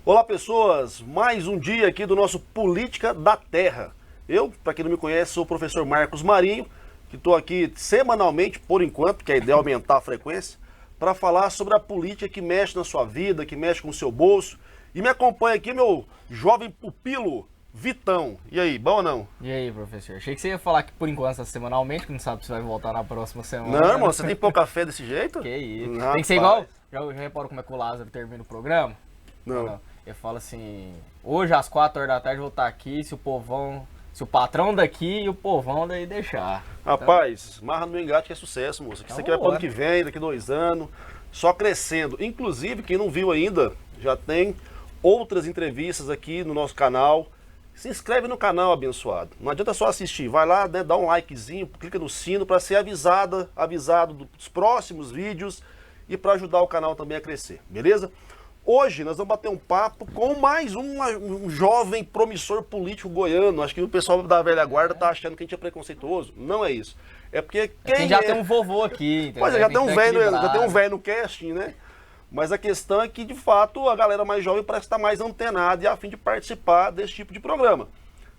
Olá pessoas, mais um dia aqui do nosso Política da Terra. Eu, para quem não me conhece, sou o professor Marcos Marinho, que estou aqui semanalmente, por enquanto, que a ideia é aumentar a frequência, para falar sobre a política que mexe na sua vida, que mexe com o seu bolso. E me acompanha aqui meu jovem pupilo, Vitão. E aí, bom ou não? E aí, professor? Achei que você ia falar que por enquanto semanalmente, que não sabe se vai voltar na próxima semana. Não, irmão, você tem pouca fé desse jeito? Que isso. Rapaz. Tem que ser igual. Já reparou como é que o Lázaro termina o programa? Não. Ele fala assim, hoje às 4 horas da tarde eu vou estar aqui, se o patrão daqui e o povão daí deixar. Rapaz, marra no engate que é sucesso, moça. Isso aqui vai para o ano que bora. vem, daqui 2 anos, só crescendo. Inclusive, quem não viu ainda, já tem outras entrevistas aqui no nosso canal. Se inscreve no canal, abençoado. Não adianta só assistir, vai lá, né, dá um likezinho, clica no sino para ser avisado dos próximos vídeos e para ajudar o canal também a crescer, beleza? Hoje nós vamos bater um papo com mais um jovem promissor político goiano. Acho que o pessoal da velha guarda tá achando que a gente é preconceituoso. Não é isso. É porque quem já tem um vovô aqui, entendeu? Pois é, já tem um equilibrado. velho no casting, né? Mas a questão é que, de fato, a galera mais jovem parece estar mais antenada e a fim de participar desse tipo de programa.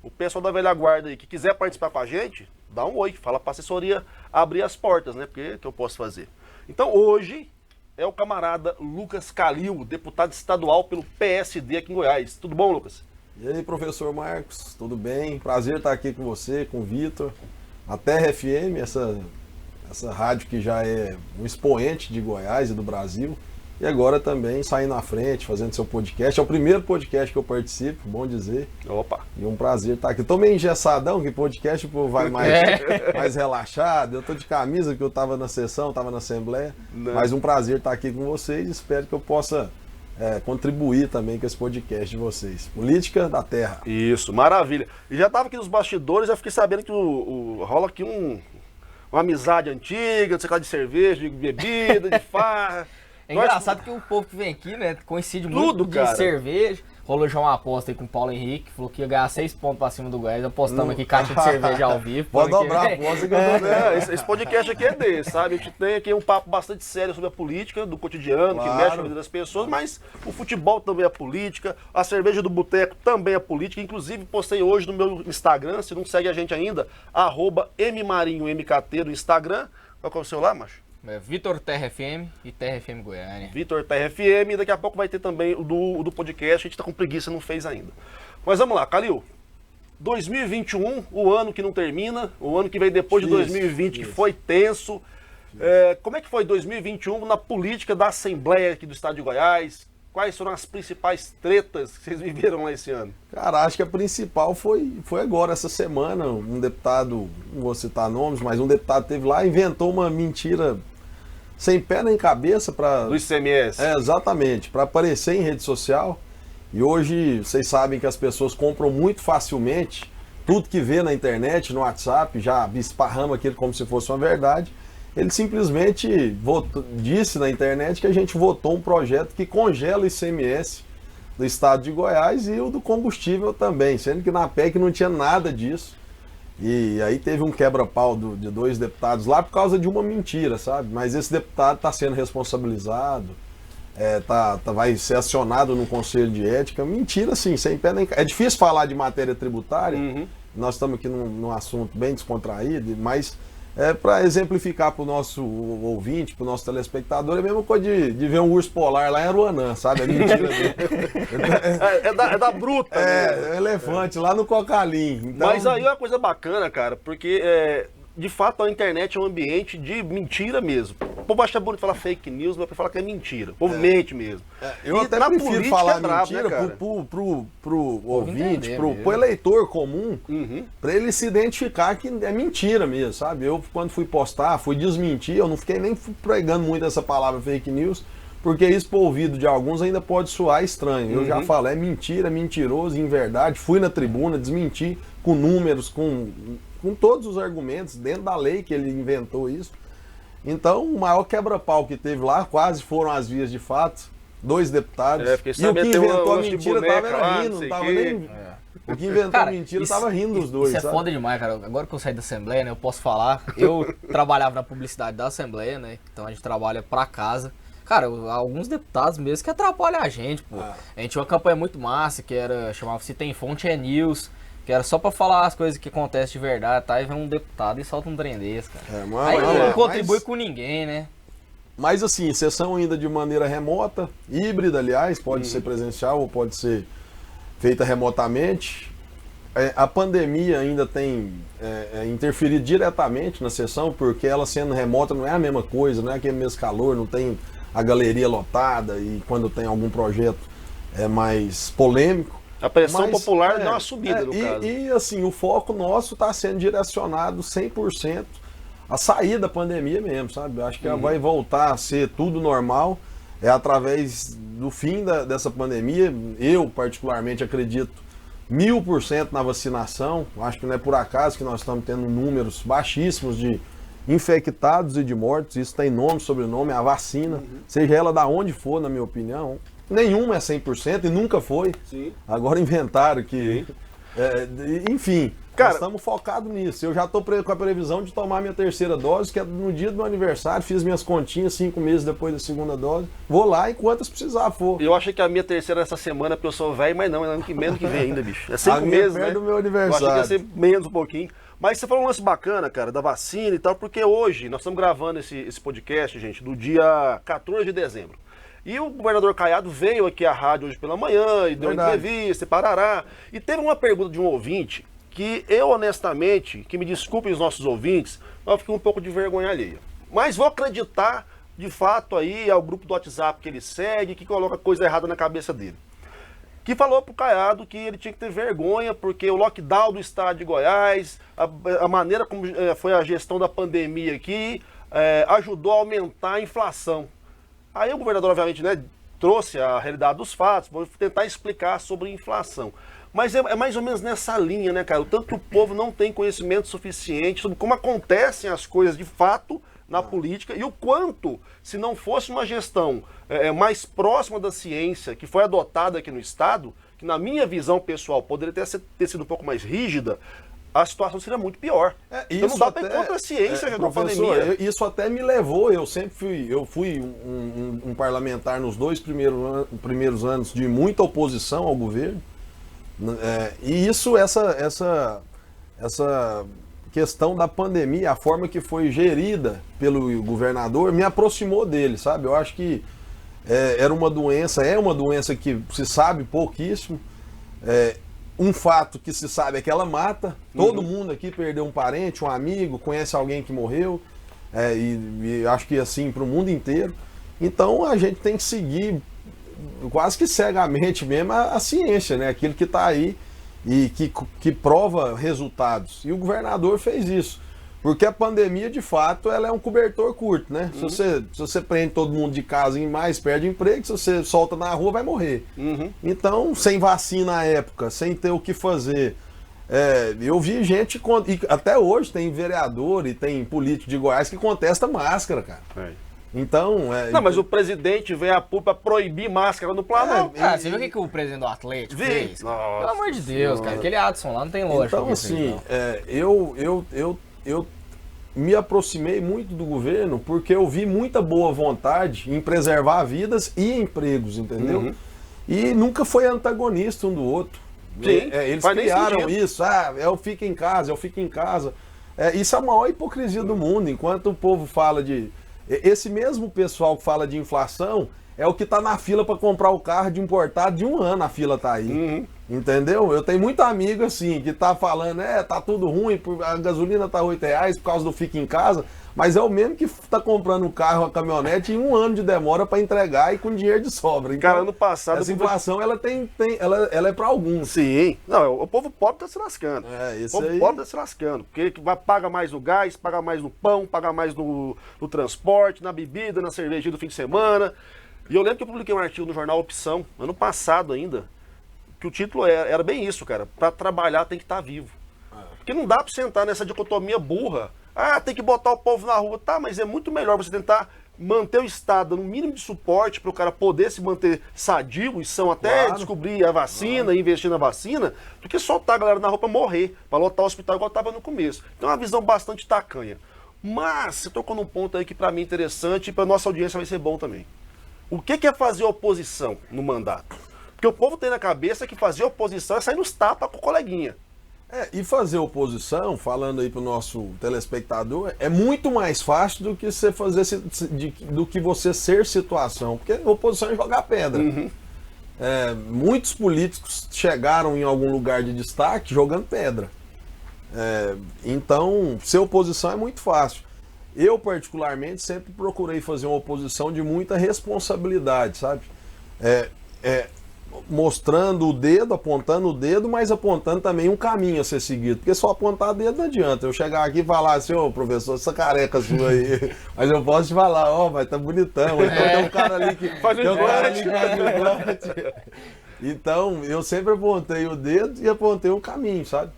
O pessoal da velha guarda aí que quiser participar com a gente, dá um oi, fala pra assessoria abrir as portas, né? Porque o que eu posso fazer? Então, hoje é o camarada Lucas Calil, deputado estadual pelo PSD aqui em Goiás. Tudo bom, Lucas? E aí, professor Marcos, tudo bem? Prazer estar aqui com você, com o Vitor. A Terra FM, essa rádio que já é um expoente de Goiás e do Brasil. E agora também saindo à frente, fazendo seu podcast. É o primeiro podcast que eu participo, bom dizer. Opa! E um prazer estar aqui. Tô meio engessadão, que podcast o povo vai mais relaxado. Eu tô de camisa, porque eu tava na sessão, tava na Assembleia. Não. Mas um prazer estar aqui com vocês. Espero que eu possa contribuir também com esse podcast de vocês. Política da Terra. Isso, maravilha. E já estava aqui nos bastidores, já fiquei sabendo que rola aqui uma amizade antiga, não sei lá, de cerveja, de bebida, de farra. É engraçado que o povo que vem aqui, né, coincide muito de cara. cerveja. Rolou já uma aposta aí com o Paulo Henrique, falou que ia ganhar 6 pontos pra cima do Goiás. Apostamos aqui caixa de cerveja ao vivo. Pode dobrar a aposta que eu dou dela. Esse podcast aqui é desse, sabe? A gente tem aqui um papo bastante sério sobre a política do cotidiano, Claro. que mexe com a vida das pessoas, mas o futebol também é política, a cerveja do boteco também é política. Inclusive, postei hoje no meu Instagram, se não segue a gente ainda, @mmarinhomkt no Instagram. Qual que é o seu lá, macho? É Vitor Terra FM e Terra FM Goiânia. Vitor Terra FM, daqui a pouco vai ter também o do podcast, a gente tá com preguiça, não fez ainda. Mas vamos lá, Calil. 2021, o ano que não termina, o ano que vem depois de 2020, que foi tenso. Como é que foi 2021 na política da Assembleia aqui do Estado de Goiás? Quais foram as principais tretas que vocês viveram lá esse ano? Cara, acho que a principal foi agora, essa semana. Um deputado, não vou citar nomes, mas um deputado teve lá e inventou uma mentira sem pé nem cabeça para... Do ICMS. Exatamente, para aparecer em rede social. E hoje vocês sabem que as pessoas compram muito facilmente tudo que vê na internet, no WhatsApp, já esparrama aquilo como se fosse uma verdade. Ele simplesmente disse na internet que a gente votou um projeto que congela o ICMS do estado de Goiás e o do combustível também, sendo que na PEC não tinha nada disso. E aí teve um quebra-pau de 2 deputados lá por causa de uma mentira, sabe? Mas esse deputado está sendo responsabilizado, vai ser acionado no Conselho de Ética. Mentira, assim, sem pé nem... É difícil falar de matéria tributária, nós estamos aqui num assunto bem descontraído, mas... para exemplificar para o nosso ouvinte, para o nosso telespectador, é a mesma coisa de ver um urso polar lá em Aruanã, sabe? É mentira dele. É da bruta. É elefante, lá no Cocalim. Então, Mas aí é uma coisa bacana, cara, porque de fato a internet é um ambiente de mentira mesmo. O povo acha bonito falar fake news, mas falar que é mentira. O povo mente mesmo. Eu E até na prefiro política falar é brabo, mentira, né, cara? pro ouvinte, entender pro mesmo. eleitor comum, Uhum. para ele se identificar que é mentira mesmo, sabe? Eu, quando fui postar, fui desmentir, eu não fiquei nem pregando muito essa palavra fake news, porque isso pro ouvido de alguns ainda pode soar estranho. Eu já falo, é mentira, mentiroso, inverdade. Fui na tribuna, desmenti com números, com todos os argumentos, dentro da lei que ele inventou isso. Então, o maior quebra-pau que teve lá, quase foram as vias de fato, 2 deputados. Fiquei E o que sabendo, tem inventou a lance de mentira boneca tava lá, rindo, não sei não tava quê. nem... O que inventou Cara, a mentira isso- tava rindo dos dois, Isso é sabe? foda demais, cara. Agora que eu saí da Assembleia, né, eu posso falar. Eu trabalhava na publicidade da Assembleia, né? Então a gente trabalha pra casa. Cara, alguns deputados mesmo que atrapalham a gente, pô. A gente tinha uma campanha muito massa, que chamava-se Tem Fonte é News, que era só pra falar as coisas que acontecem de verdade, tá? E vem um deputado e solta um trem desse, cara. Aí não contribui com ninguém, né? Mas assim, sessão ainda de maneira remota, híbrida, aliás, pode ser presencial ou pode ser feita remotamente. A pandemia ainda tem interferido diretamente na sessão, porque ela sendo remota não é a mesma coisa, não é aquele mesmo calor, não tem a galeria lotada e quando tem algum projeto é mais polêmico. A pressão popular dá uma subida, no caso. E assim, o foco nosso está sendo direcionado 100% a sair da pandemia mesmo, sabe? Eu acho que ela vai voltar a ser tudo normal através do fim dessa pandemia. Eu, particularmente, acredito 1000% na vacinação. Acho que não é por acaso que nós estamos tendo números baixíssimos de infectados e de mortos. Isso tem nome, sobrenome, a vacina, seja ela da onde for, na minha opinião. Nenhuma é 100% e nunca foi. Sim. Agora inventaram que... enfim, cara, nós estamos focados nisso. Eu já estou com a previsão de tomar minha terceira dose, que é no dia do meu aniversário. Fiz minhas continhas 5 meses depois da segunda dose. Vou lá enquanto precisar for. Eu achei que a minha terceira essa semana, porque eu sou velho, mas não, é menos que vem ainda, bicho. É 5 meses, né? do meu aniversário. Eu achei que ia ser menos um pouquinho. Mas você falou um lance bacana, cara, da vacina e tal, porque hoje nós estamos gravando esse podcast, gente, do dia 14 de dezembro. E o governador Caiado veio aqui à rádio hoje pela manhã e deu uma entrevista e parará. E teve uma pergunta de um ouvinte que eu, honestamente, que me desculpem os nossos ouvintes, eu fiquei um pouco de vergonha alheia. Mas vou acreditar, de fato, aí ao grupo do WhatsApp que ele segue, que coloca coisa errada na cabeça dele. Que falou pro Caiado que ele tinha que ter vergonha porque o lockdown do estado de Goiás, a maneira como foi a gestão da pandemia aqui, ajudou a aumentar a inflação. Aí o governador, obviamente, né, trouxe a realidade dos fatos, vou tentar explicar sobre inflação. Mas é mais ou menos nessa linha, né, cara? O tanto que o povo não tem conhecimento suficiente sobre como acontecem as coisas de fato na política e o quanto, se não fosse uma gestão mais próxima da ciência que foi adotada aqui no Estado, que na minha visão pessoal poderia ter sido um pouco mais rígida, a situação seria muito pior. Então não dá para ir contra a ciência da pandemia. Isso até me levou, eu fui um parlamentar nos 2 primeiros anos de muita oposição ao governo. E essa questão da pandemia, a forma que foi gerida pelo governador, me aproximou dele, sabe? Eu acho que é uma doença que se sabe pouquíssimo. Um fato que se sabe é que ela mata. Todo mundo aqui perdeu um parente, um amigo, conhece alguém que morreu. E acho que assim para o mundo inteiro. Então a gente tem que seguir quase que cegamente mesmo a ciência, né? Aquilo que está aí e que prova resultados. E o governador fez isso. Porque a pandemia, de fato, ela é um cobertor curto, né? Se você prende todo mundo de casa e mais, perde emprego. Se você solta na rua, vai morrer. Então, sem vacina na época, sem ter o que fazer. Eu vi gente, e até hoje tem vereador e tem político de Goiás que contesta máscara, cara. Então... Não, mas o presidente veio a público para proibir máscara no Planalto. Você viu o que o presidente do Atlético fez? Nossa, pelo amor de Deus, cara. Aquele Adson lá não tem lógica. Então, assim, eu me aproximei muito do governo porque eu vi muita boa vontade em preservar vidas e empregos, entendeu? E nunca foi antagonista um do outro. Sim, eles criaram isso, eu fico em casa, isso é a maior hipocrisia do mundo, enquanto o povo fala de... Esse mesmo pessoal que fala de inflação é o que está na fila para comprar o carro de importado de 1 ano, a fila tá aí. Entendeu? Eu tenho muito amigo assim, que tá falando, tá tudo ruim, a gasolina tá R$8 por causa do fica em casa, mas é o mesmo que tá comprando um carro, uma caminhonete em 1 ano de demora para entregar e com dinheiro de sobra. Então, cara, ano passado... Essa inflação, ela é para alguns. Sim. Não, o povo pobre tá se lascando. Isso o povo aí... pobre tá se lascando. Porque paga mais no gás, paga mais no pão, paga mais no transporte, na bebida, na cerveja do fim de semana. E eu lembro que eu publiquei um artigo no jornal Opção, ano passado ainda, que o título era bem isso, cara. Para trabalhar tem que estar vivo. Porque não dá para sentar nessa dicotomia burra. Tem que botar o povo na rua. Tá, mas é muito melhor você tentar manter o Estado no mínimo de suporte para o cara poder se manter sadio e são até descobrir a vacina e investir na vacina, do que soltar a galera na rua para morrer, para lotar o hospital igual estava no começo. Então é uma visão bastante tacanha. Mas você tocou num ponto aí que para mim é interessante e para nossa audiência vai ser bom também. O que é fazer oposição no mandato? Porque o povo tem na cabeça que fazer oposição é sair nos tapas com o coleguinha. E fazer oposição, falando aí pro nosso telespectador, é muito mais fácil do que você fazer do que você ser situação, porque oposição é jogar pedra. Muitos políticos chegaram em algum lugar de destaque jogando pedra. Então, ser oposição é muito fácil. Eu, particularmente, sempre procurei fazer uma oposição de muita responsabilidade, sabe? Mostrando o dedo, apontando o dedo, mas apontando também um caminho a ser seguido. Porque só apontar o dedo não adianta. Eu chegar aqui e falar assim, ô professor, essa careca sua aí. Mas eu posso te falar, ó, mas tá bonitão. Então tem um cara ali que faz implante. Então, eu sempre apontei o dedo e apontei um caminho, sabe?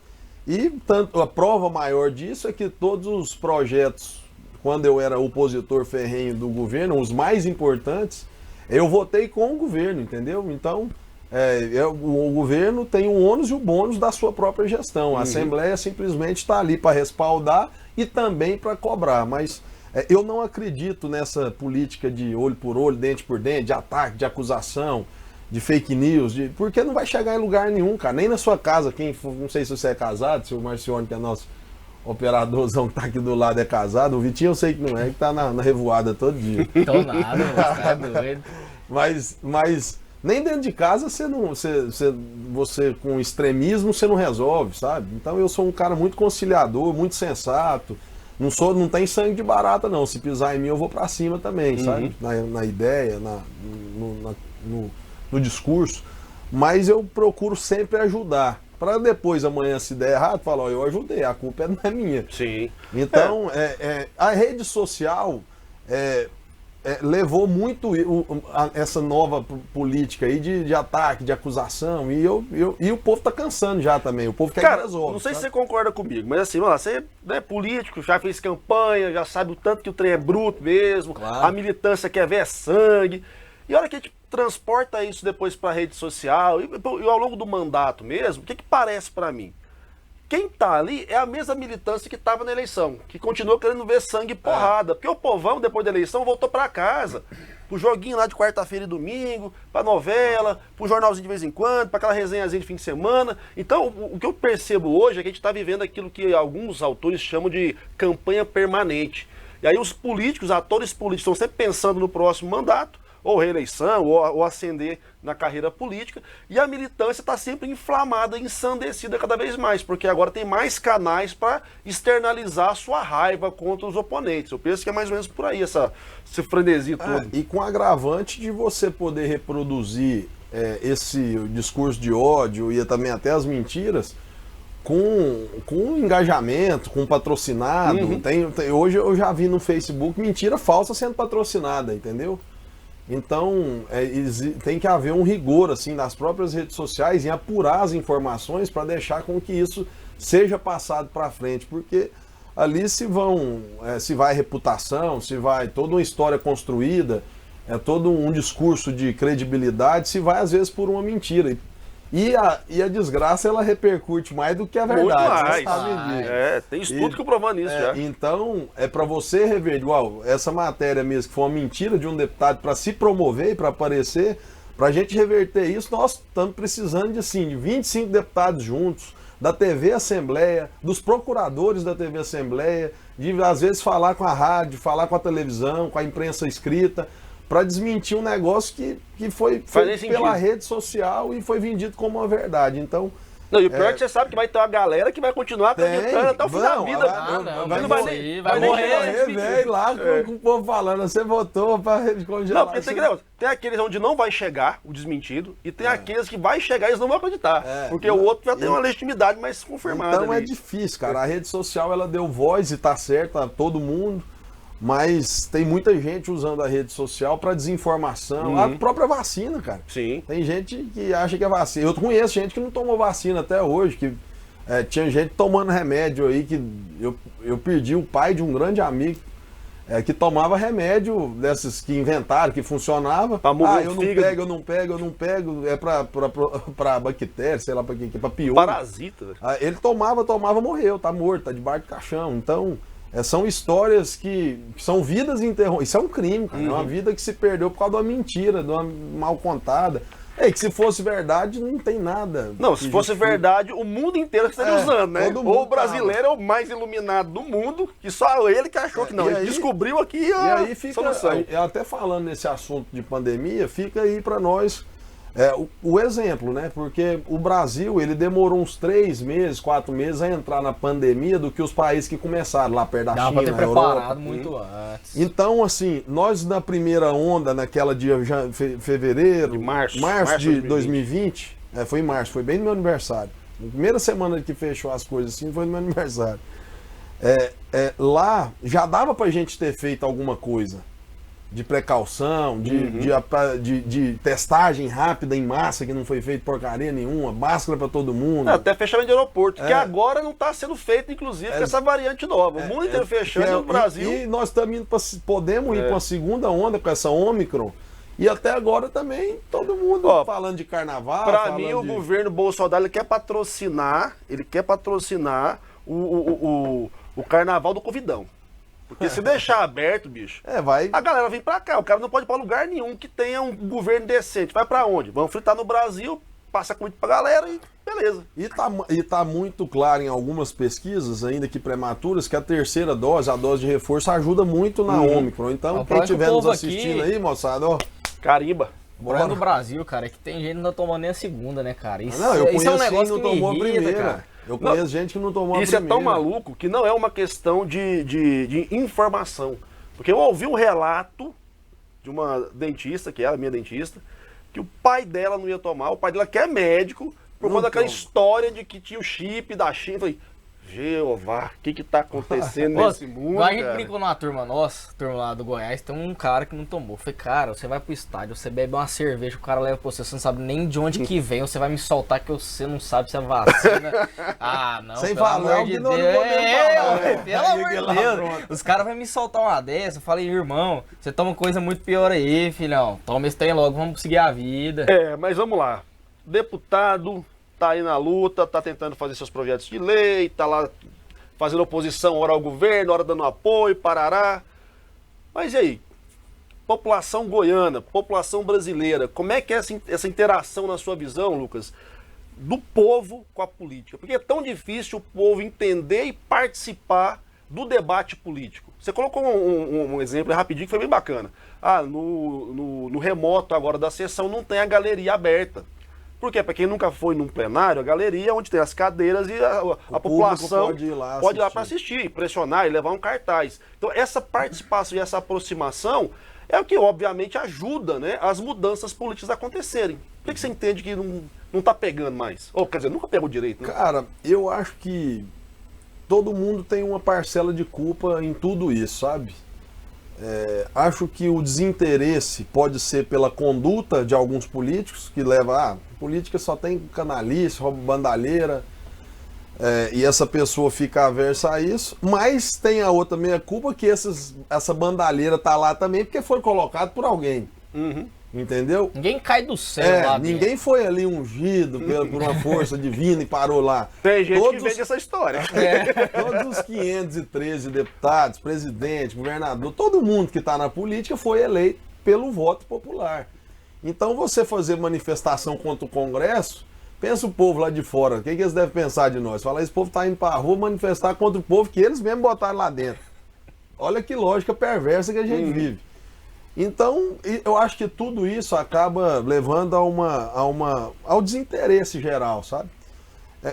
E tanto, a prova maior disso é que todos os projetos, quando eu era opositor ferrenho do governo, os mais importantes, eu votei com o governo, entendeu? Então, o governo tem o ônus e o bônus da sua própria gestão. A Assembleia simplesmente está ali para respaldar e também para cobrar. Mas eu não acredito nessa política de olho por olho, dente por dente, de ataque, de acusação, de fake news, porque não vai chegar em lugar nenhum, cara. Nem na sua casa, não sei se você é casado, se o Marcione, que é nosso operadorzão que tá aqui do lado, é casado. O Vitinho eu sei que não é, que tá na revoada todo dia. Tô nada, mano, tá doido. Mas nem dentro de casa você com extremismo você não resolve, sabe? Então eu sou um cara muito conciliador, muito sensato. Não tem sangue de barata, não. Se pisar em mim, eu vou pra cima também, sabe? Na ideia, no discurso. Mas eu procuro sempre ajudar. Para depois, amanhã, se der errado, falar, ó, eu ajudei, a culpa não é minha. Sim. Então, a rede social levou muito essa nova política aí de ataque, de acusação, e o povo tá cansando já também, o povo quer que resolva. Não sei se você concorda comigo, mas assim, você é político, já fez campanha, já sabe o tanto que o trem é bruto mesmo, claro. A militância quer ver sangue, e a hora que a gente transporta isso depois para a rede social, e ao longo do mandato mesmo, o que parece para mim? Quem tá ali é a mesma militância que estava na eleição, que continua querendo ver sangue e porrada. Porque o povão, depois da eleição, voltou para casa. Pro joguinho lá de quarta-feira e domingo, pra novela, pro jornalzinho de vez em quando, pra aquela resenhazinha de fim de semana. Então, o que eu percebo hoje é que a gente está vivendo aquilo que alguns autores chamam de campanha permanente. E aí os políticos, atores políticos, estão sempre pensando no próximo mandato, ou reeleição, ou ascender na carreira política, e a militância está sempre inflamada, ensandecida cada vez mais, porque agora tem mais canais para externalizar a sua raiva contra os oponentes. Eu penso que é mais ou menos por aí esse frenesi todo. E com agravante de você poder reproduzir esse discurso de ódio e também até as mentiras com engajamento, com patrocinado. Hoje eu já vi no Facebook mentira falsa sendo patrocinada, entendeu? Então, tem que haver um rigor assim, das próprias redes sociais em apurar as informações para deixar com que isso seja passado para frente, porque ali se vai reputação, se vai toda uma história construída, todo um discurso de credibilidade, se vai às vezes por uma mentira. E a desgraça, ela repercute mais do que a verdade. Muito mais. Tem estudo comprovando isso já. Então, para você rever, igual essa matéria mesmo, que foi uma mentira de um deputado para se promover e para aparecer, para a gente reverter isso, nós estamos precisando de 25 deputados juntos, da TV Assembleia, dos procuradores da TV Assembleia, de às vezes falar com a rádio, falar com a televisão, com a imprensa escrita, para desmentir um negócio que foi feito pela rede social e foi vendido como uma verdade. Então, não, e o pior é que você sabe que vai ter uma galera que vai continuar acreditando até o fim da vida. Vai morrer, velho, lá com o povo falando, você votou para descongelar. Não, porque tem aqueles onde não vai chegar o desmentido e tem aqueles que vai chegar e eles não vão acreditar. Porque o outro já tem uma legitimidade mais confirmada. Então é difícil, cara. A rede social, ela deu voz e tá certa a todo mundo. Mas tem muita gente usando a rede social para desinformação. A própria vacina, cara. Sim. Tem gente que acha que é vacina. Eu conheço gente que não tomou vacina até hoje. Que tinha gente tomando remédio aí. Que eu perdi o pai de um grande amigo que tomava remédio desses que inventaram, que funcionava. Eu não pego. É pra bactéria, sei lá pra quê, pra pior. Parasita. Ele tomava, morreu, tá morto, tá debaixo do caixão. Então, São histórias que são vidas interrompidas. Isso é um crime, cara. É uma vida que se perdeu por causa de uma mentira, de uma mal contada. Que se fosse verdade, não tem nada. Não, se fosse verdade, o mundo inteiro estaria usando, né? Ou o brasileiro é o mais iluminado do mundo, que só ele que achou que não. Ele descobriu aqui a solução. Até falando nesse assunto de pandemia, fica aí para nós o exemplo, né? Porque o Brasil, ele demorou uns 3 meses, 4 meses a entrar na pandemia do que os países que começaram lá perto da China, pra ter Europa. preparado muito antes. Então, assim, nós na primeira onda, naquela de fevereiro, de março de 2020, foi em março, foi bem no meu aniversário. Na primeira semana que fechou as coisas assim, foi no meu aniversário. Lá já dava pra gente ter feito alguma coisa de precaução, de testagem rápida em massa, que não foi feito porcaria nenhuma, máscara para todo mundo. Até fechamento de aeroporto, que agora não está sendo feito, inclusive, com essa variante nova. O mundo inteiro fechando e o Brasil... E nós também podemos ir para uma segunda onda com essa Ômicron, e até agora também todo mundo falando de carnaval. Para mim, o governo Bolsonaro ele quer patrocinar o carnaval do Covidão. Porque se deixar aberto, bicho, a galera vem pra cá. O cara não pode ir pra lugar nenhum que tenha um governo decente. Vai pra onde? Vamos fritar no Brasil, passa comida pra galera e beleza. E tá muito claro em algumas pesquisas, ainda que prematuras, que a terceira dose, a dose de reforço, ajuda muito na Ômicron. Então, quem estiver nos assistindo aí, moçada, carimba. Bora no Brasil, cara, é que tem gente que não tomou nem a segunda, né, cara? Isso é um negócio que não tomou a primeira, cara. Eu conheço gente que não tomou a primeira. Isso é tão maluco que não é uma questão de informação. Porque eu ouvi um relato de uma dentista, que era minha dentista, que o pai dela não ia tomar, o pai dela que é médico, por conta daquela história de que tinha o chip da China. Eu falei, Jeová, o que tá acontecendo nesse mundo, a gente brincou numa turma nossa, turma lá do Goiás, tem um cara que não tomou. Eu falei, cara, você vai pro estádio, você bebe uma cerveja, o cara leva pra você não sabe nem de onde que vem, você vai me soltar que você não sabe se é vacina. Ah, não, sem pelo falar, amor de Deus. Pelo amor de Deus. Os caras vão me soltar uma dessa. Eu falei, irmão, você toma coisa muito pior aí, filhão. Toma esse trem logo, vamos seguir a vida. Mas vamos lá. Deputado... tá aí na luta, tá tentando fazer seus projetos de lei, tá lá fazendo oposição, hora ao governo, hora dando apoio, parará. Mas e aí? População goiana, população brasileira, como é que é essa interação na sua visão, Lucas, do povo com a política? Porque é tão difícil o povo entender e participar do debate político. Você colocou um exemplo rapidinho que foi bem bacana. No remoto agora da sessão não tem a galeria aberta. Por quê? Para quem nunca foi num plenário, a galeria onde tem as cadeiras e a população pode ir lá para assistir, pressionar e levar um cartaz. Então essa participação e essa aproximação é o que obviamente ajuda, né, as mudanças políticas a acontecerem. Por que você entende que não está pegando mais? Ou quer dizer, nunca pegou direito, né? Cara, eu acho que todo mundo tem uma parcela de culpa em tudo isso, sabe? Acho que o desinteresse pode ser pela conduta de alguns políticos que leva política só tem canalice, rouba bandalheira, e essa pessoa fica aversa a isso, mas tem a outra meia culpa que essa bandalheira tá lá também porque foi colocado por alguém. Entendeu? Ninguém cai do céu lá. Ninguém foi ali ungido por uma força divina e parou lá. Tem gente que vende essa história. Todos os 513 deputados, presidente, governador, todo mundo que está na política foi eleito pelo voto popular. Então você fazer manifestação contra o Congresso, pensa o povo lá de fora, o que eles devem pensar de nós? Fala, esse povo está indo para a rua manifestar contra o povo que eles mesmos botaram lá dentro. Olha que lógica perversa que a gente vive. Então, eu acho que tudo isso acaba levando ao desinteresse geral, sabe?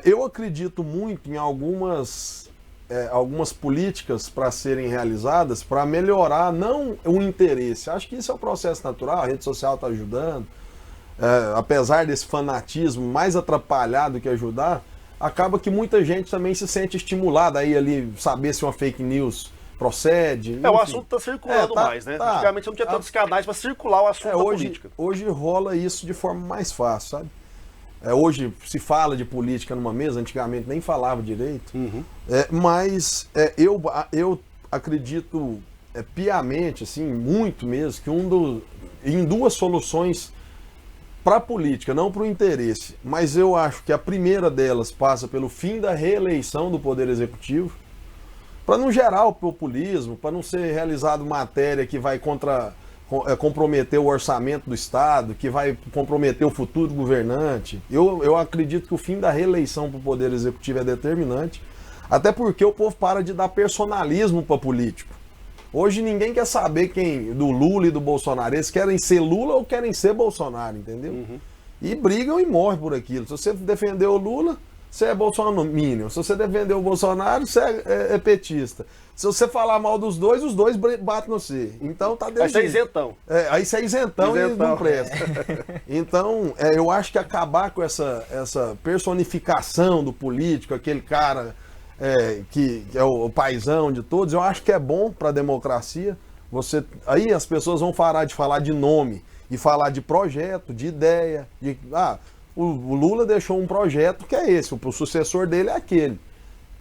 Eu acredito muito em algumas políticas para serem realizadas para melhorar, não o interesse. Acho que isso é um processo natural, a rede social está ajudando. Apesar desse fanatismo mais atrapalhar do que ajudar, acaba que muita gente também se sente estimulada a ir ali saber se uma fake news procede. O assunto está circulando mais, né? Antigamente não tinha tantos canais para circular o assunto da política. Hoje rola isso de forma mais fácil, sabe? Hoje se fala de política numa mesa, antigamente nem falava direito. Mas eu acredito piamente, assim, muito mesmo, que em duas soluções para a política, não para o interesse. Mas eu acho que a primeira delas passa pelo fim da reeleição do Poder Executivo. para não gerar o populismo, para não ser realizado matéria que vai comprometer o orçamento do Estado, que vai comprometer o futuro governante. Eu acredito que o fim da reeleição para o Poder Executivo é determinante, até porque o povo para de dar personalismo para político. Hoje ninguém quer saber quem do Lula e do Bolsonaro. Eles querem ser Lula ou querem ser Bolsonaro, entendeu? Uhum. E brigam e morrem por aquilo. Se você defender o Lula, você é bolsominion. Se você defender o Bolsonaro, você é petista. Se você falar mal dos dois, os dois batem no você. Então tá Aí você é isentão. Aí você é isentão e não presta. Então, eu acho que acabar com essa personificação do político, aquele cara que é o paizão de todos, eu acho que é bom para a democracia. Aí as pessoas vão parar de falar de nome e falar de projeto, de ideia. O Lula deixou um projeto que é esse, o sucessor dele é aquele.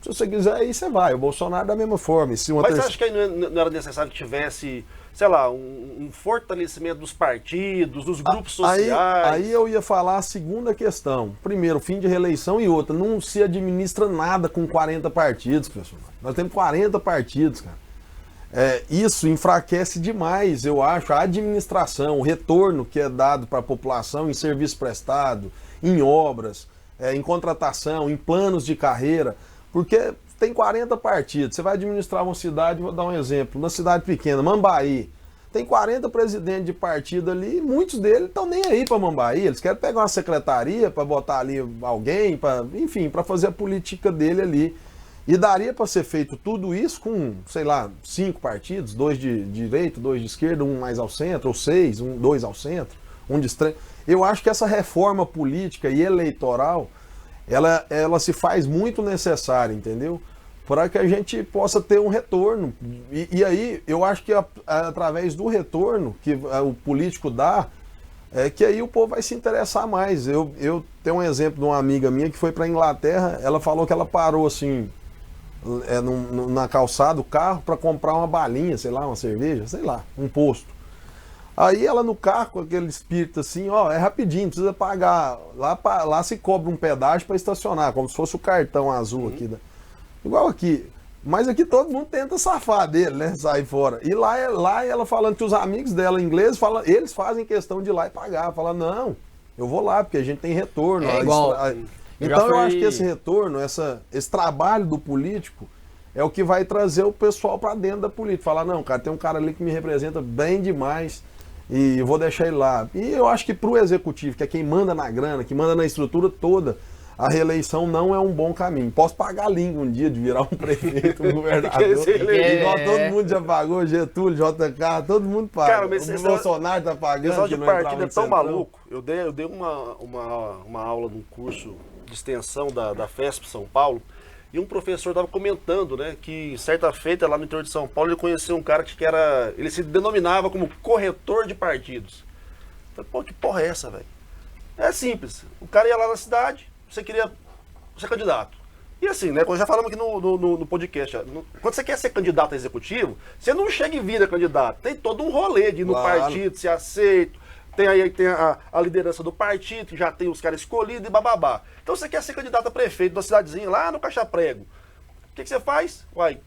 Se você quiser, aí você vai. O Bolsonaro da mesma forma. Mas você acha que não era necessário que tivesse, sei lá, um fortalecimento dos partidos, dos grupos sociais? Aí eu ia falar a segunda questão. Primeiro, fim de reeleição e outra. Não se administra nada com 40 partidos, pessoal. Nós temos 40 partidos, cara. Isso enfraquece demais, eu acho, a administração, o retorno que é dado para a população em serviço prestado, em obras, em contratação, em planos de carreira, porque tem 40 partidos. Você vai administrar uma cidade, vou dar um exemplo, uma cidade pequena, Mambaí, tem 40 presidentes de partido ali, e muitos deles estão nem aí para Mambaí, eles querem pegar uma secretaria para botar ali alguém, enfim, para fazer a política dele ali. E daria para ser feito tudo isso com, sei lá, 5 partidos, 2 de direita, 2 de esquerda, um mais ao centro, ou 6, 2 ao centro, um de extremo. Eu acho que essa reforma política e eleitoral, ela se faz muito necessária, entendeu? Para que a gente possa ter um retorno. E aí, eu acho que através do retorno que o político dá, que aí o povo vai se interessar mais. Eu tenho um exemplo de uma amiga minha que foi para a Inglaterra, ela falou que ela parou assim, na calçada do carro para comprar uma balinha, sei lá, uma cerveja, sei lá, um posto. Aí ela no carro com aquele espírito assim, é rapidinho, precisa pagar. Lá se cobra um pedágio para estacionar, como se fosse o cartão azul aqui. Igual aqui. Mas aqui todo mundo tenta safar dele, né? Sair fora. E lá ela falando que os amigos dela ingleses, eles fazem questão de ir lá e pagar. Fala, não, eu vou lá, porque a gente tem retorno. Então eu acho que esse retorno, esse trabalho do político é o que vai trazer o pessoal para dentro da política. Falar, não, cara, tem um cara ali que me representa bem demais e eu vou deixar ele lá. E eu acho que para o executivo, que é quem manda na grana, que manda na estrutura toda, a reeleição não é um bom caminho. Posso pagar a língua um dia de virar um prefeito, um governador. Igual todo mundo já pagou, Getúlio, JK, todo mundo paga. Cara, mas o Bolsonaro tá pagando. O pessoal de partido é tão maluco. Eu dei uma aula num curso de extensão da FESP São Paulo, e um professor estava comentando, né, que certa feita lá no interior de São Paulo ele conheceu um cara que ele se denominava como corretor de partidos. Eu falei, pô, que porra é essa, velho? É simples, o cara ia lá na cidade, você queria ser candidato. E assim, né, como já falamos aqui no podcast, quando você quer ser candidato a executivo, você não chega e vira candidato, tem todo um rolê de ir no partido, se aceito. Tem a liderança do partido, que já tem os caras escolhidos e bababá. Então você quer ser candidato a prefeito da cidadezinha lá no Caixa Prego. O que você faz? Uai,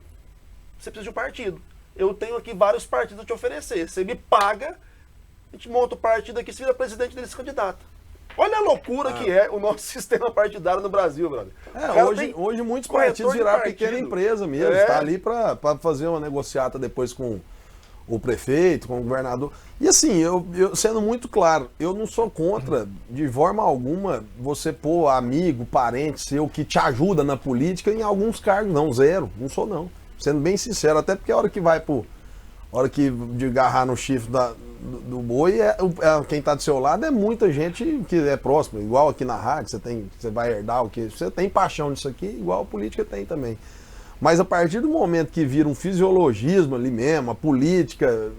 você precisa de um partido. Eu tenho aqui vários partidos a te oferecer. Você me paga, a gente monta o partido aqui, você vira presidente desse candidato. Olha a loucura que é o nosso sistema partidário no Brasil, brother. Hoje muitos partidos viraram pequena empresa mesmo. Está ali para fazer uma negociata depois com o prefeito, com o governador. E assim, eu sendo muito claro, eu não sou contra, de forma alguma, você pôr amigo, parente seu que te ajuda na política em alguns cargos. Não, zero. Não sou não. Sendo bem sincero, até porque a hora que vai hora que de agarrar no chifre do boi, quem está do seu lado é muita gente que é próxima. Igual aqui na rádio, você vai herdar o que você tem paixão nisso aqui, igual a política tem também. Mas a partir do momento que vira um fisiologismo ali mesmo, a política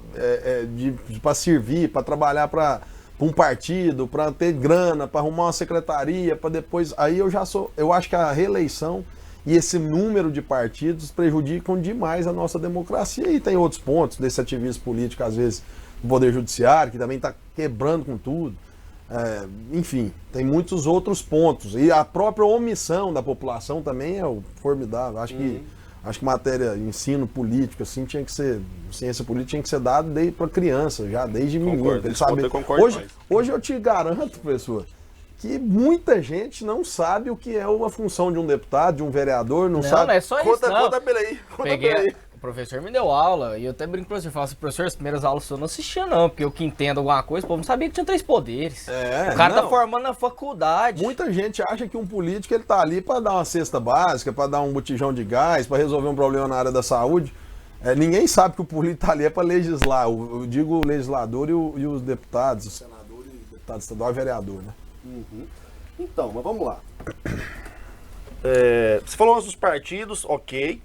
para servir, para trabalhar para um partido, para ter grana, para arrumar uma secretaria, para depois... Aí eu acho que a reeleição e esse número de partidos prejudicam demais a nossa democracia. E tem outros pontos desse ativismo político, às vezes, do Poder Judiciário, que também está quebrando com tudo. Enfim, tem muitos outros pontos. E a própria omissão da população também é formidável. Acho que Acho que matéria, ensino político, assim, tinha que ser, ciência política tinha que ser dada para criança, já desde menino. Ele sabe. Hoje eu te garanto, professor, que muita gente não sabe o que é uma função de um deputado, de um vereador, não sabe. Não é só isso, não. Conta pela aí. O professor me deu aula e eu até brinco com o professor, falo assim, professor, as primeiras aulas eu não assistia não, porque eu que entendo alguma coisa, o povo não sabia que tinha 3 poderes. O cara tá formando na faculdade. Muita gente acha que um político ele tá ali para dar uma cesta básica, para dar um botijão de gás, para resolver um problema na área da saúde. Ninguém sabe que o político tá ali é para legislar. Eu digo o legislador e os deputados, o senador e o deputado estadual e vereador, né? Uhum. Então, mas vamos lá. Você falou dos partidos, ok.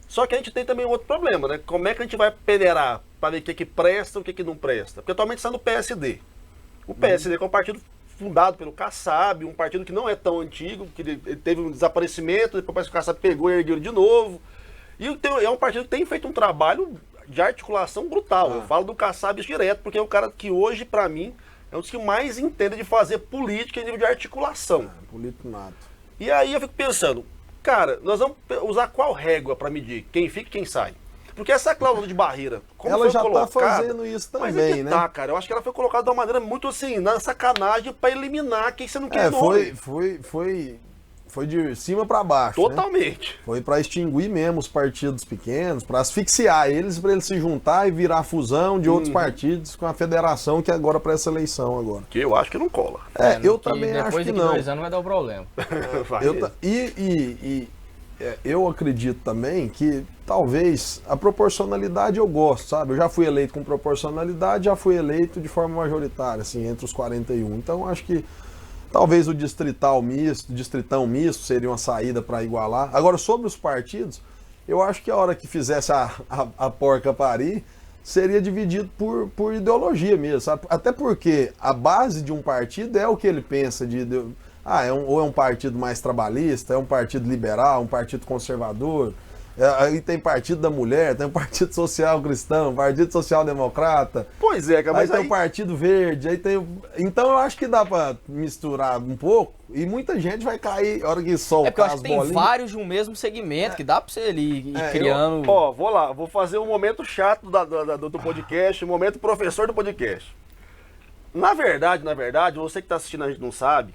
Só que a gente tem também um outro problema, né? Como é que a gente vai peneirar para ver o que presta e o que não presta? Porque atualmente está no PSD. O PSD que é um partido fundado pelo Kassab, um partido que não é tão antigo, que ele teve um desaparecimento, depois parece que o Kassab pegou e ergueu ele de novo. E é um partido que tem feito um trabalho de articulação brutal. Eu falo do Kassab direto, porque é o cara que hoje, para mim, é um dos que mais entende de fazer política em nível de articulação. Político nato. E aí eu fico pensando, cara, nós vamos usar qual régua para medir quem fica e quem sai? Porque essa cláusula de barreira, como ela foi já colocada, tá fazendo isso também, mas né? Tá, cara, eu acho que ela foi colocada de uma maneira muito assim, na sacanagem, para eliminar quem você não quer foi de cima para baixo. Totalmente. Né? Foi para extinguir mesmo os partidos pequenos, para asfixiar eles, para eles se juntar e virar fusão de outros partidos com a federação que agora para essa eleição agora. Que eu acho que não cola. Eu também acho que não. Depois de 2 anos vai dar um problema. Eu acredito também que talvez a proporcionalidade eu gosto, sabe? Eu já fui eleito com proporcionalidade, já fui eleito de forma majoritária, assim, entre os 41. Então acho que talvez o distritão misto seria uma saída para igualar. Agora, sobre os partidos, eu acho que a hora que fizesse a porca parir, seria dividido por ideologia mesmo, sabe? Até porque a base de um partido é o que ele pensa ou é um partido mais trabalhista, é um partido liberal, um partido conservador. Aí tem partido da mulher, tem um partido social cristão, partido social democrata. Pois é, mas aí tem o partido verde, aí tem. Então eu acho que dá pra misturar um pouco e muita gente vai cair a hora que soltar as bolinhas. Porque eu acho que tem vários de um mesmo segmento que dá pra você ir criando. Vou fazer um momento chato do podcast, um momento professor do podcast. Na verdade, você que tá assistindo a gente não sabe.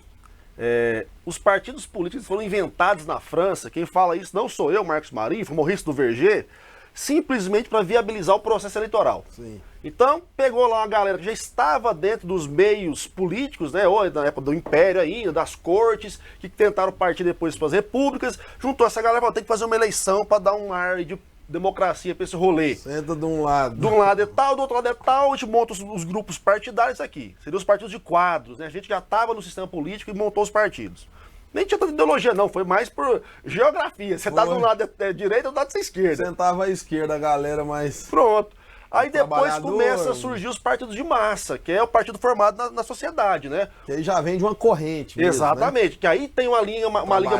Os partidos políticos foram inventados na França. Quem fala isso não sou eu, Marcos Marinho, foi Maurice Duverger, simplesmente para viabilizar o processo eleitoral. Sim. Então, pegou lá uma galera que já estava dentro dos meios políticos, né, ou na época do Império ainda, das cortes, que tentaram partir depois para as repúblicas, juntou essa galera e falou, tem que fazer uma eleição para dar um ar de democracia para esse rolê. Senta de um lado. De um lado é tal, do outro lado é tal, a gente monta os grupos partidários aqui. Seriam os partidos de quadros, né? A gente já estava no sistema político e montou os partidos. Nem tinha tanta ideologia, não, foi mais por geografia. Você tá de um lado é direita, do lado é esquerda. Sentava à esquerda a galera mais. Pronto. Aí depois começa a surgir os partidos de massa, que é o partido formado na sociedade, né? Que aí já vem de uma corrente mesmo, exatamente, né? Que aí tem uma linha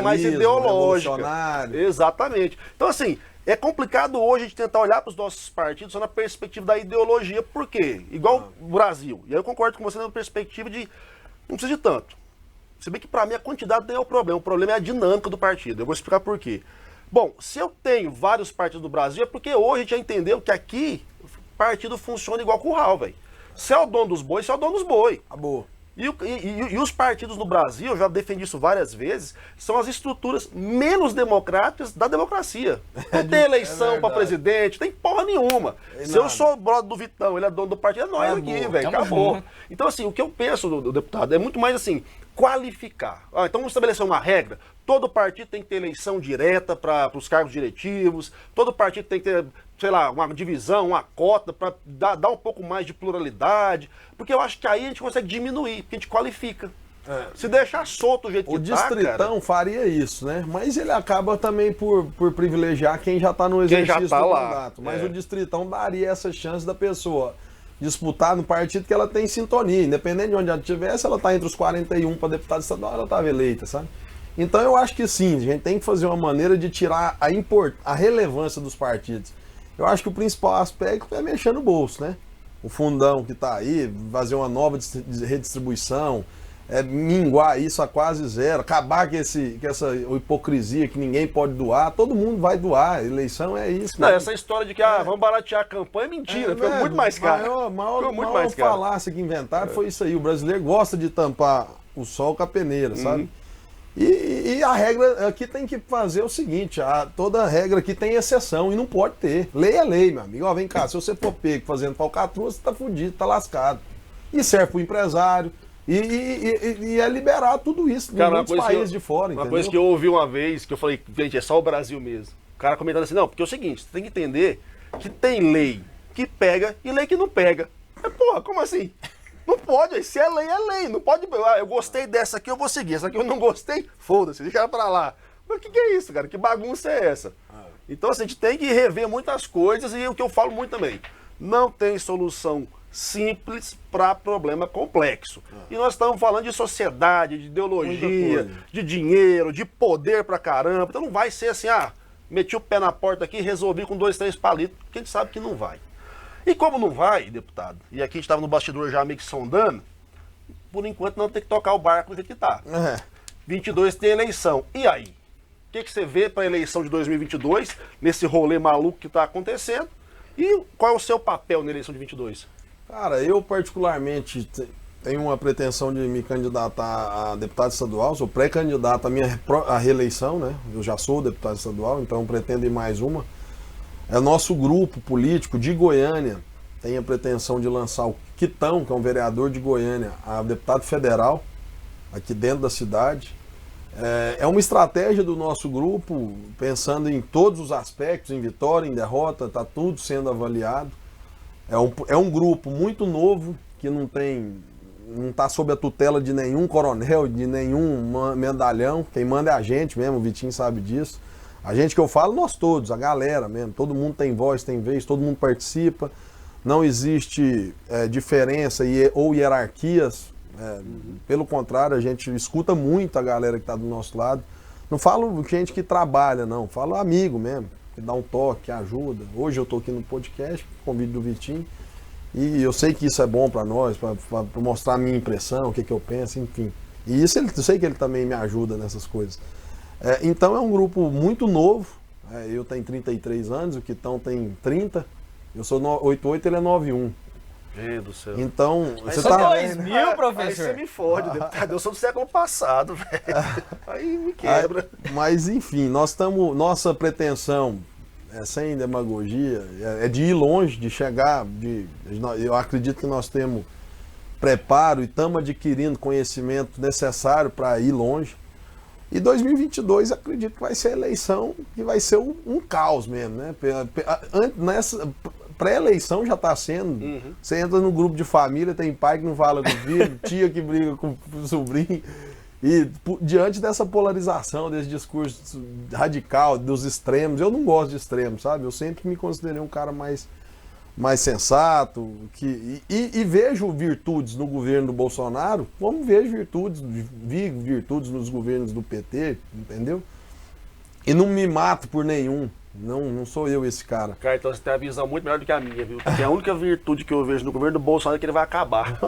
mais ideológica. Exatamente. Então, assim, é complicado hoje a gente tentar olhar para os nossos partidos só na perspectiva da ideologia. Por quê? Igual o Brasil. E aí eu concordo com você na perspectiva de não precisa de tanto. Se bem que para mim a quantidade não é o problema é a dinâmica do partido. Eu vou explicar por quê. Bom, se eu tenho vários partidos do Brasil é porque hoje a gente já entendeu que aqui o partido funciona igual curral, velho. Se é o dono dos bois, se é o dono dos bois. Acabou. E os partidos no Brasil, eu já defendi isso várias vezes, são as estruturas menos democráticas da democracia. Não tem eleição para presidente, tem porra nenhuma. Se eu sou brother do Vitão, ele é dono do partido, é nós aqui, velho, acabou. Então, assim, o que eu penso do deputado é muito mais assim, qualificar. Então vamos estabelecer uma regra. Todo partido tem que ter eleição direta para os cargos diretivos, todo partido tem que ter, sei lá, uma divisão, uma cota para dar um pouco mais de pluralidade, porque eu acho que aí a gente consegue diminuir, porque a gente qualifica. Se deixar solto o jeito que tá, o distritão faria isso, né? Mas ele acaba também por privilegiar quem já está no exercício do mandato. Mas o distritão daria essa chance da pessoa disputar no partido que ela tem sintonia. Independente de onde ela estiver, se ela está entre os 41 para deputado estadual, ela estava eleita, sabe? Então eu acho que sim, a gente tem que fazer uma maneira de tirar a relevância dos partidos. Eu acho que o principal aspecto é mexer no bolso, né? O fundão que está aí, fazer uma nova redistribuição, minguar isso a quase zero, acabar com essa hipocrisia que ninguém pode doar, todo mundo vai doar, eleição é isso. Não, essa história de que vamos baratear a campanha é mentira, ficou muito mais caro. Maior falácia que inventaram foi isso aí, o brasileiro gosta de tampar o sol com a peneira, sabe? E a regra aqui tem que fazer o seguinte, toda regra aqui tem exceção e não pode ter. Lei é lei, meu amigo. Ó, vem cá, se você for pego fazendo falcatrua, você tá fudido, tá lascado. E serve pro empresário. E é liberar tudo isso em muitos países de fora, entendeu? Uma coisa que eu ouvi uma vez, que eu falei, gente, é só o Brasil mesmo. O cara comentando assim, não, porque é o seguinte, você tem que entender que tem lei que pega e lei que não pega. Mas, porra, como assim? Não pode, se é lei, não pode, eu gostei dessa aqui, eu vou seguir, essa aqui eu não gostei, foda-se, deixa ela pra lá. Mas o que é isso, cara? Que bagunça é essa? Então, assim, a gente tem que rever muitas coisas e o que eu falo muito também, não tem solução simples para problema complexo. E nós estamos falando de sociedade, de ideologia, de dinheiro, de poder pra caramba. Então não vai ser assim, meti o pé na porta aqui e resolvi com 2, 3 palitos, porque a gente sabe que não vai. E como não vai, deputado, e aqui a gente estava no bastidor já meio que sondando, por enquanto não tem que tocar o barco do jeito que está. 22 tem eleição. E aí? O que você vê para a eleição de 2022, nesse rolê maluco que está acontecendo? E qual é o seu papel na eleição de 22? Cara, eu particularmente tenho uma pretensão de me candidatar a deputado estadual, sou pré-candidato à reeleição, né? Eu já sou deputado estadual, então pretendo ir mais uma. Nosso grupo político de Goiânia tem a pretensão de lançar o Quitão, que é um vereador de Goiânia, a deputado federal, aqui dentro da cidade. É uma estratégia do nosso grupo, pensando em todos os aspectos, em vitória, em derrota, está tudo sendo avaliado. É um grupo muito novo, que não está sob a tutela de nenhum coronel, de nenhum medalhão. Quem manda é a gente mesmo, o Vitinho sabe disso. A gente que eu falo, nós todos, a galera mesmo. Todo mundo tem voz, tem vez, todo mundo participa. Não existe diferença ou hierarquias. Pelo contrário, a gente escuta muito a galera que está do nosso lado. Não falo gente que trabalha, não. Falo amigo mesmo, que dá um toque, que ajuda. Hoje eu estou aqui no podcast, convite do Vitinho. E eu sei que isso é bom para nós, para mostrar a minha impressão, o que eu penso, enfim. E isso eu sei que ele também me ajuda nessas coisas. Então é um grupo muito novo. Eu tenho 33 anos, o Quitão tem 30. Eu sou 88, ele é 91. Meu do céu. Então, você tá 2000, professor? Aí você me fode, deputado. Eu sou do século passado, velho. Aí me quebra. Mas enfim, nossa pretensão, sem demagogia, é de ir longe, de chegar. Eu acredito que nós temos preparo e estamos adquirindo conhecimento necessário para ir longe. E 2022 acredito que vai ser a eleição que vai ser um caos mesmo, né? Nessa pré-eleição já está sendo. Você entra no grupo de família, tem pai que não fala com o filho, tia que briga com o sobrinho. E diante dessa polarização, desse discurso radical, dos extremos, eu não gosto de extremos, sabe? Eu sempre me considerei um cara mais sensato, e vejo virtudes no governo do Bolsonaro, como vejo vi virtudes nos governos do PT, entendeu? E não me mato por nenhum, não sou eu esse cara. Cara, então você tem uma visão muito melhor do que a minha, viu? Porque a única virtude que eu vejo no governo do Bolsonaro é que ele vai acabar.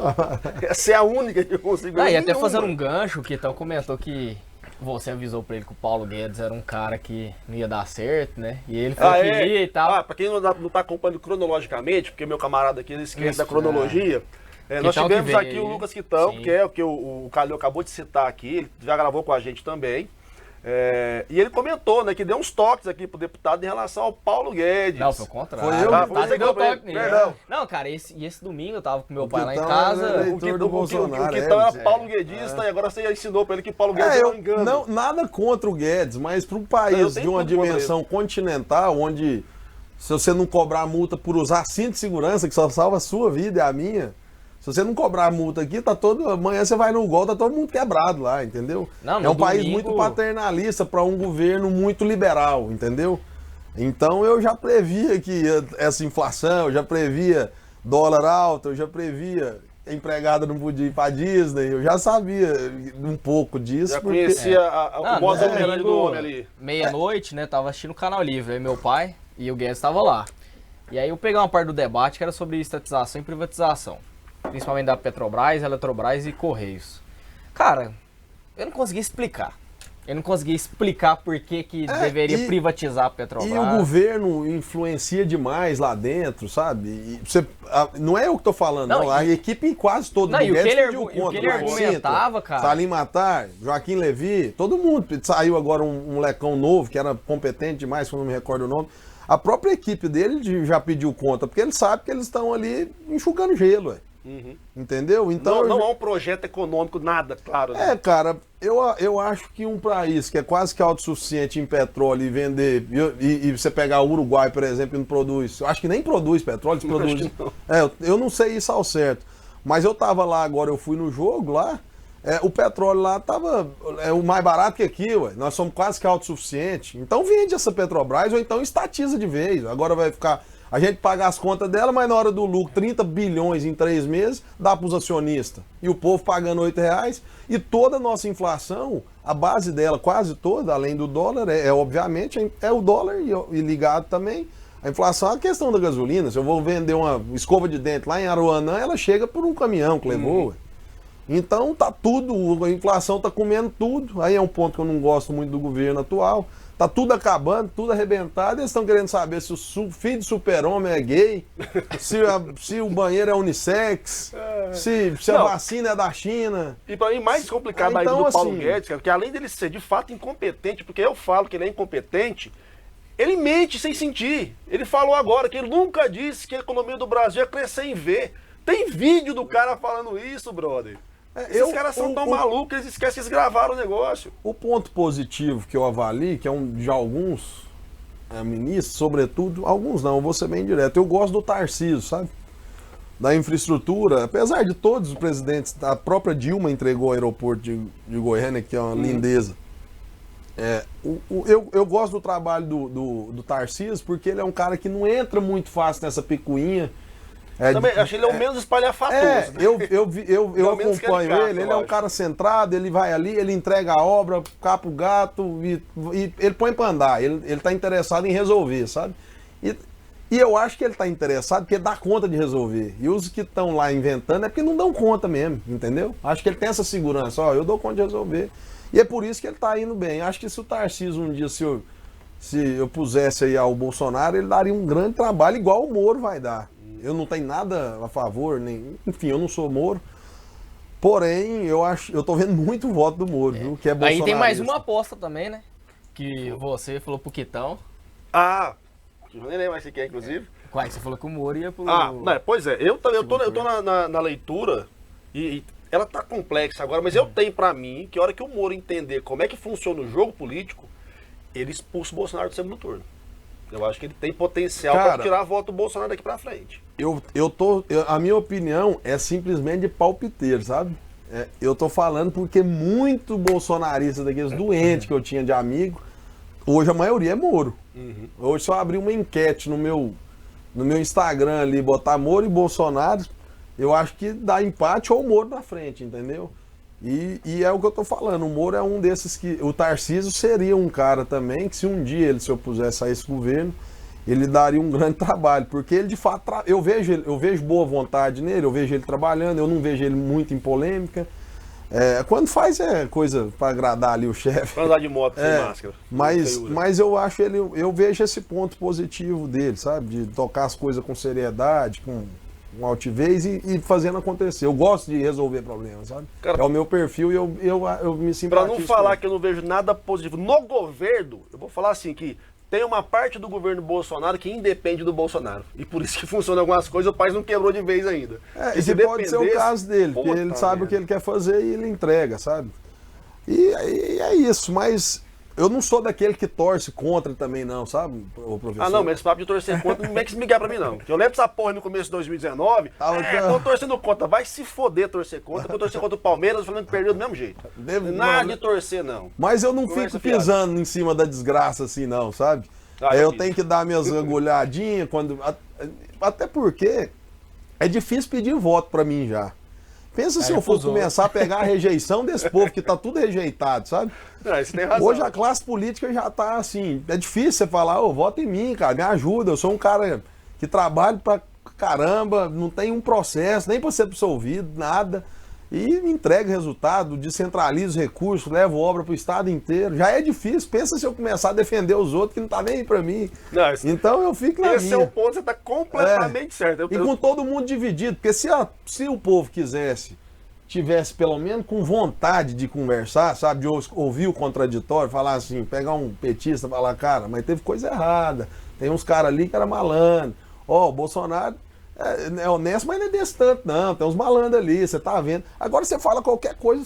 Essa é a única que eu consigo ver. E até fazendo um gancho, o Quitão comentou que você avisou pra ele que o Paulo Guedes era um cara que não ia dar certo, né? E ele falou que ia e tal. Pra quem não tá acompanhando cronologicamente, porque meu camarada aqui esquece da cronologia, nós tivemos aqui o Lucas Quitão, que é o que o Calil acabou de citar aqui, ele já gravou com a gente também. E ele comentou, né, que deu uns toques aqui pro deputado em relação ao Paulo Guedes. Não, foi o contrário. Foi eu que deu toque nele. Perdão. Não, cara, esse domingo eu tava com meu pai lá em casa. O Quitão era Paulo Guedista e agora você já ensinou pra ele que Paulo Guedes não engana. Nada contra o Guedes, mas para um país de uma dimensão continental, onde se você não cobrar multa por usar cinto de segurança, que só salva a sua vida e a minha, se você não cobrar a multa aqui, amanhã você vai no gol, tá todo mundo quebrado lá, entendeu? É um país muito paternalista para um governo muito liberal, entendeu? Então eu já previa que essa inflação, eu já previa dólar alto, eu já previa empregada não podia ir pra Disney, eu já sabia um pouco disso. Já conhecia o modo do homem ali. Meia-noite, né, tava assistindo o Canal Livre, aí meu pai e o Guedes estavam lá. E aí eu peguei uma parte do debate que era sobre estatização e privatização. Principalmente da Petrobras, Eletrobras e Correios. Cara, eu não consegui explicar. Eu não consegui explicar por que deveria privatizar a Petrobras. E o governo influencia demais lá dentro, sabe? Não é eu que tô falando, não. A equipe quase toda do Guedes pediu conta. O que ele argumentava, cara... Salim Matar, Joaquim Levy, todo mundo. Saiu agora um molecão novo, que era competente demais, se eu não me recordo o nome. A própria equipe dele já pediu conta, porque ele sabe que eles estão ali enxugando gelo, ué. Entendeu? Então não é um projeto econômico, nada, claro. Né? Cara, eu acho que um país que é quase que autossuficiente em petróleo e vender, e você pegar o Uruguai, por exemplo, e não produz, eu acho que nem produz petróleo, produz. Eu não sei isso ao certo, mas eu tava lá agora, eu fui no jogo lá, o petróleo lá tava o mais barato que aqui, ué. Nós somos quase que autossuficiente. Então vende essa Petrobras ou então estatiza de vez. Agora vai ficar... A gente paga as contas dela, mas na hora do lucro, 30 bilhões em 3 meses, dá para os acionistas. E o povo pagando R$8. E toda a nossa inflação, a base dela, quase toda, além do dólar, obviamente, é o dólar e ligado também. A inflação é a questão da gasolina. Se eu vou vender uma escova de dente lá em Aruanã, ela chega por um caminhão que levou. Então tá tudo, a inflação tá comendo tudo. Aí é um ponto que eu não gosto muito do governo atual. Tá tudo acabando, tudo arrebentado, eles estão querendo saber se o filho de super-homem é gay, se o banheiro é unissex, se a vacina é da China. E para mim, mais complicado ainda do Paulo Guedes, cara, que além dele ser de fato incompetente, porque eu falo que ele é incompetente, ele mente sem sentir. Ele falou agora que ele nunca disse que a economia do Brasil ia crescer em V. Tem vídeo do cara falando isso, brother. Esses caras são tão malucos, eles esquecem que eles gravaram o negócio. O ponto positivo que eu avalio, que é um de alguns ministros, sobretudo, alguns não, eu vou ser bem direto, eu gosto do Tarcísio, sabe? Da infraestrutura, apesar de todos os presidentes, a própria Dilma entregou o aeroporto de Goiânia, que é uma lindeza. Eu gosto do trabalho do Tarcísio, porque ele é um cara que não entra muito fácil nessa picuinha. Também, acho que ele é o menos espalhafatoso. Né? Eu acompanho ele é um cara centrado, ele vai ali, ele entrega a obra, capa o gato e ele põe pra andar, ele tá interessado em resolver, sabe? E eu acho que ele tá interessado porque ele dá conta de resolver. E os que estão lá inventando é porque não dão conta mesmo, entendeu? Acho que ele tem essa segurança, eu dou conta de resolver. E é por isso que ele tá indo bem. Acho que se o Tarcísio um dia, se eu pusesse aí ao Bolsonaro, ele daria um grande trabalho, igual o Moro vai dar. Eu não tenho nada a favor, enfim, eu não sou Moro. Porém, eu tô vendo muito voto do Moro, viu? Que é bolsonarista. Aí tem mais uma aposta também, né? Que você falou pro Quitão. Eu nem lembro mais se quer, inclusive. Quase, você falou que o Moro ia pro... Não, pois é, eu tô na leitura e ela tá complexa agora, mas eu tenho pra mim que a hora que o Moro entender como é que funciona o jogo político, ele expulsa o Bolsonaro do segundo turno. Eu acho que ele tem potencial para tirar a voto do Bolsonaro daqui pra frente. A minha opinião é simplesmente de palpiteiro, sabe? Eu tô falando porque muito bolsonarista daqueles doentes que eu tinha de amigo, hoje a maioria é Moro. Hoje só abrir uma enquete no meu Instagram ali, botar Moro e Bolsonaro, eu acho que dá empate ou Moro na frente, entendeu? E é o que eu tô falando, o Moro é um desses que... O Tarcísio seria um cara também que se um dia ele se opusesse a esse governo, ele daria um grande trabalho, porque ele de fato... Eu vejo boa vontade nele, eu vejo ele trabalhando, eu não vejo ele muito em polêmica. Quando faz coisa para agradar ali o chefe. Pra andar de moto sem máscara. Mas eu vejo esse ponto positivo dele, sabe? De tocar as coisas com seriedade, com altivez e fazendo acontecer. Eu gosto de resolver problemas, sabe? Cara, é o meu perfil e eu me simpatizo. Pra não falar que eu não vejo nada positivo no governo, eu vou falar assim, que tem uma parte do governo Bolsonaro que independe do Bolsonaro. E por isso que funciona algumas coisas, o país não quebrou de vez ainda. Esse pode ser o caso dele, porque ele sabe o que ele quer fazer e ele entrega, sabe? E é isso, mas... Eu não sou daquele que torce contra também não, sabe, o professor? Não, mas esse papo de torcer contra não é que se migrar pra mim não. Eu lembro dessa porra no começo de 2019, tô torcendo contra, vai se foder torcer contra, porque eu torcer contra o Palmeiras, falando que perdeu do mesmo jeito. Nada de torcer não. Mas eu não fico pisando em cima da desgraça assim não, sabe? Eu tenho que dar minhas agulhadinhas, até porque é difícil pedir voto pra mim já. Pensa se eu fosse começar a pegar a rejeição desse povo, que tá tudo rejeitado, sabe? Você tem razão. Hoje a classe política já tá assim, é difícil você falar, vota em mim, cara, me ajuda, eu sou um cara que trabalho pra caramba, não tem um processo, nem pra ser absolvido, nada. e entrega resultado, descentraliza os recursos, leva obra para o estado inteiro. Já é difícil. Pensa se eu começar a defender os outros que não tá nem aí para mim. Não, então eu fico na esse minha. é o ponto, você está completamente certo. E com todo mundo dividido, porque se o povo tivesse pelo menos com vontade de conversar, sabe, de ouvir o contraditório, falar assim, pegar um petista e falar, cara, mas teve coisa errada, tem uns caras ali que era malandro, o Bolsonaro é honesto, mas não é desse tanto não, tem uns malandros ali, você tá vendo. Agora você fala qualquer coisa,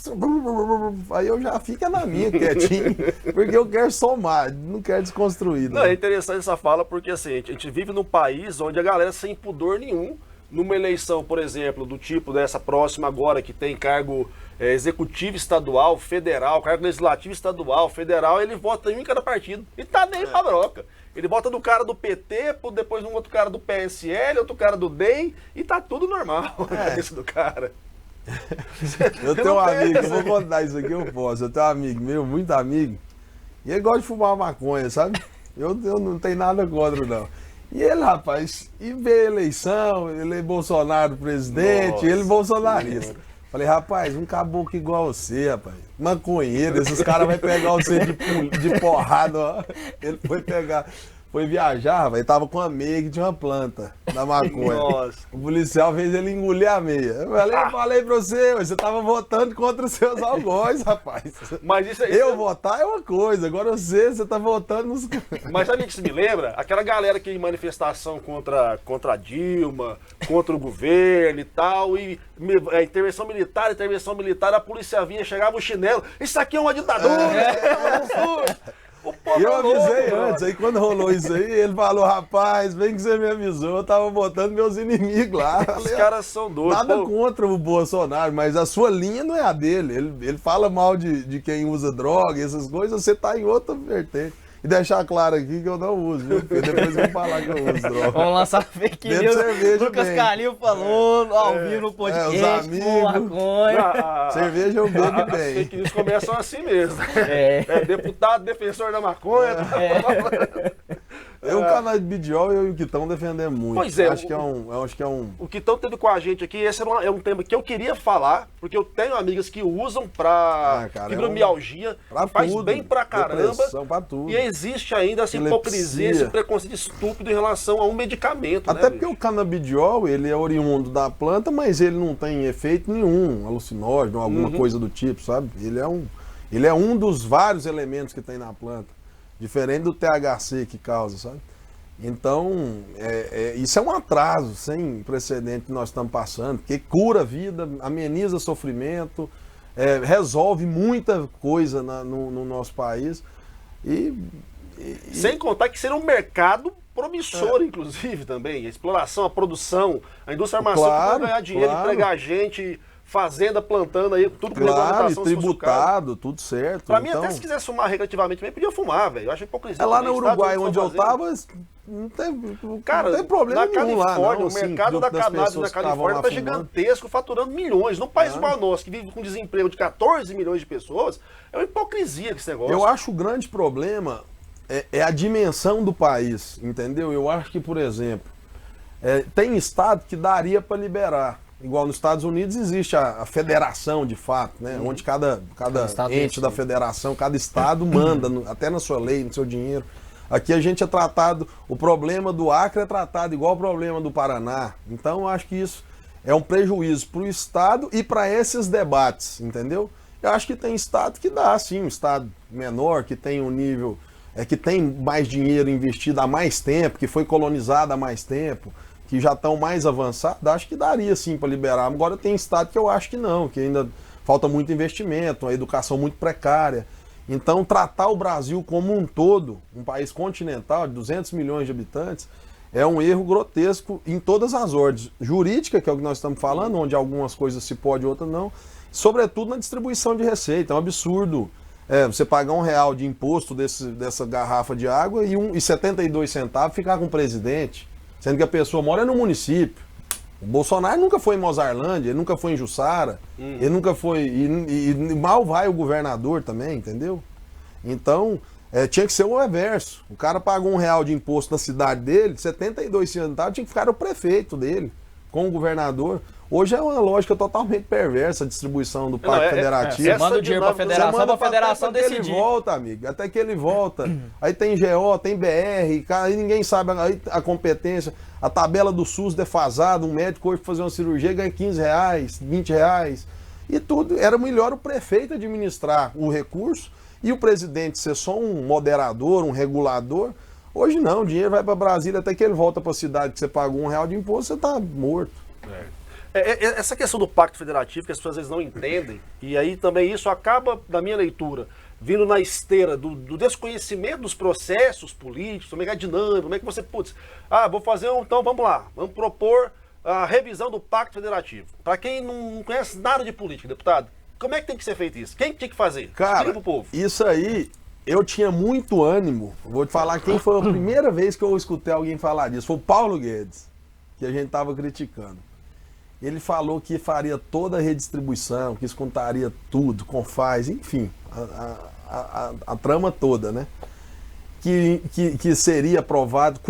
aí eu já fico na minha, quietinho, porque eu quero somar, não quero desconstruir. Não, é interessante essa fala, porque assim, a gente vive num país onde a galera sem pudor nenhum, numa eleição, por exemplo, do tipo dessa próxima agora, que tem cargo executivo estadual, federal, cargo legislativo estadual, federal, ele vota em um em cada partido. E tá nem pra broca. Ele vota no cara do PT, depois num outro cara do PSL, outro cara do DEM, e tá tudo normal na cabeça do cara. Eu tenho um amigo, eu vou contar isso aqui, eu posso. Eu tenho um amigo meu, muito amigo, e ele gosta de fumar maconha, sabe? Eu não tenho nada contra, não. E ele, rapaz, e vê a eleição, ele é Bolsonaro presidente, nossa, ele bolsonarista. Falei, rapaz, um caboclo igual você, rapaz, maconheiro, esses caras vão pegar você de porrada, ó. Ele foi viajar, rapaz, ele tava com a meia que tinha uma planta da maconha. Nossa. O policial fez ele engolir a meia. Eu falei pra você tava votando contra os seus algozes, rapaz. Mas isso aí. Eu votar é uma coisa, agora você tá votando nos. Mas sabe o que isso me lembra? Aquela galera que em manifestação contra a Dilma, contra o governo e tal, e intervenção militar, a polícia vinha, chegava o chinelo, isso aqui é uma ditadura, E eu avisei antes, aí quando rolou isso aí, ele falou, rapaz, bem que você me avisou, eu tava botando meus inimigos lá. Os caras são doidos. Nada contra o Bolsonaro, mas a sua linha não é a dele. Ele fala mal de quem usa droga, essas coisas, você tá em outra vertente. E deixar claro aqui que eu não uso, viu? Porque depois vão falar que eu uso droga. Vamos lançar fake news. Lucas Calil falou ao vivo no podcast. Os amigos. Cerveja eu bebo bem. As fake news começam assim mesmo. Deputado, defensor da maconha. O canabidiol e o Quitão defendemos muito. Pois é. Acho que é um... O Quitão teve com a gente aqui, esse é um tema que eu queria falar, porque eu tenho amigas que usam pra fibromialgia, faz bem pra caramba. Pra tudo. E existe ainda essa hipocrisia, esse preconceito estúpido em relação a um medicamento. Até porque o canabidiol, ele é oriundo da planta, mas ele não tem efeito nenhum, alucinógeno, alguma coisa do tipo, sabe? Ele é um dos vários elementos que tem na planta. Diferente do THC que causa, sabe? Então, isso é um atraso sem precedente que nós estamos passando, porque cura a vida, ameniza sofrimento, resolve muita coisa no nosso país. Sem contar que será um mercado promissor, inclusive, também. A exploração, a produção, a indústria farmacêutica vai ganhar dinheiro, empregar gente, fazenda plantando aí, tudo com regulamentação, tributado, tudo certo. Pra mim, até se quiser fumar recreativamente também, podia fumar, velho. Eu acho hipocrisia. Lá no Uruguai, onde eu tava, não tem problema nenhum lá, não. O mercado da cannabis na Califórnia tá gigantesco, faturando milhões. Num país igual nosso, que vive com desemprego de 14 milhões de pessoas, é uma hipocrisia esse negócio. Eu acho o grande problema é a dimensão do país, entendeu? Eu acho que, por exemplo, tem estado que daria para liberar. Igual nos Estados Unidos existe a federação de fato, né? Onde cada ente da federação, cada estado manda, até na sua lei, no seu dinheiro. Aqui a gente é tratado, o problema do Acre é tratado igual o problema do Paraná. Então eu acho que isso é um prejuízo para o estado e para esses debates, entendeu? Eu acho que tem estado que dá, sim, um estado menor, que tem um nível, que tem mais dinheiro investido há mais tempo, que foi colonizado há mais tempo, que já estão mais avançados, acho que daria sim para liberar. Agora tem estado que eu acho que não, que ainda falta muito investimento, uma educação muito precária. Então tratar o Brasil como um todo, um país continental de 200 milhões de habitantes, é um erro grotesco em todas as ordens. Jurídica, que é o que nós estamos falando, onde algumas coisas se pode, outras não, sobretudo na distribuição de receita. É um absurdo você pagar R$1 de imposto dessa garrafa de água e 72 centavos ficar com o presidente. Sendo que a pessoa mora no município. O Bolsonaro nunca foi em Mozarlândia, ele nunca foi em Jussara, ele nunca foi... E mal vai o governador também, entendeu? Então, tinha que ser o reverso. O cara pagou R$1 de imposto na cidade dele, 72 centavos tinha que ficar o prefeito dele, com o governador. Hoje é uma lógica totalmente perversa a distribuição do Pacto Federativo. Você manda o dinheiro pra federação, pra federação até que decidir. ele volta, amigo. Até que ele volta. Aí tem GO, tem BR, aí ninguém sabe aí a competência. A tabela do SUS defasada, um médico hoje pra fazer uma cirurgia ganha R$15, R$20. E tudo. Era melhor o prefeito administrar o recurso e o presidente ser só um moderador, um regulador. Hoje não, o dinheiro vai para Brasília até que ele volta para a cidade que você pagou R$1 de imposto, você está morto. Essa questão do Pacto Federativo, que as pessoas às vezes não entendem, e aí também isso acaba, na minha leitura, vindo na esteira do desconhecimento dos processos políticos, como é que é a dinâmica, como é que você, vou fazer então vamos lá, vamos propor a revisão do Pacto Federativo. Para quem não conhece nada de política, deputado, como é que tem que ser feito isso? Quem tinha que fazer? Cara, pro povo. Isso aí, eu tinha muito ânimo, vou te falar quem foi a primeira vez que eu escutei alguém falar disso, foi o Paulo Guedes, que a gente estava criticando. Ele falou que faria toda a redistribuição, que escutaria tudo, Confaz, enfim, a trama toda, né? Que seria aprovado.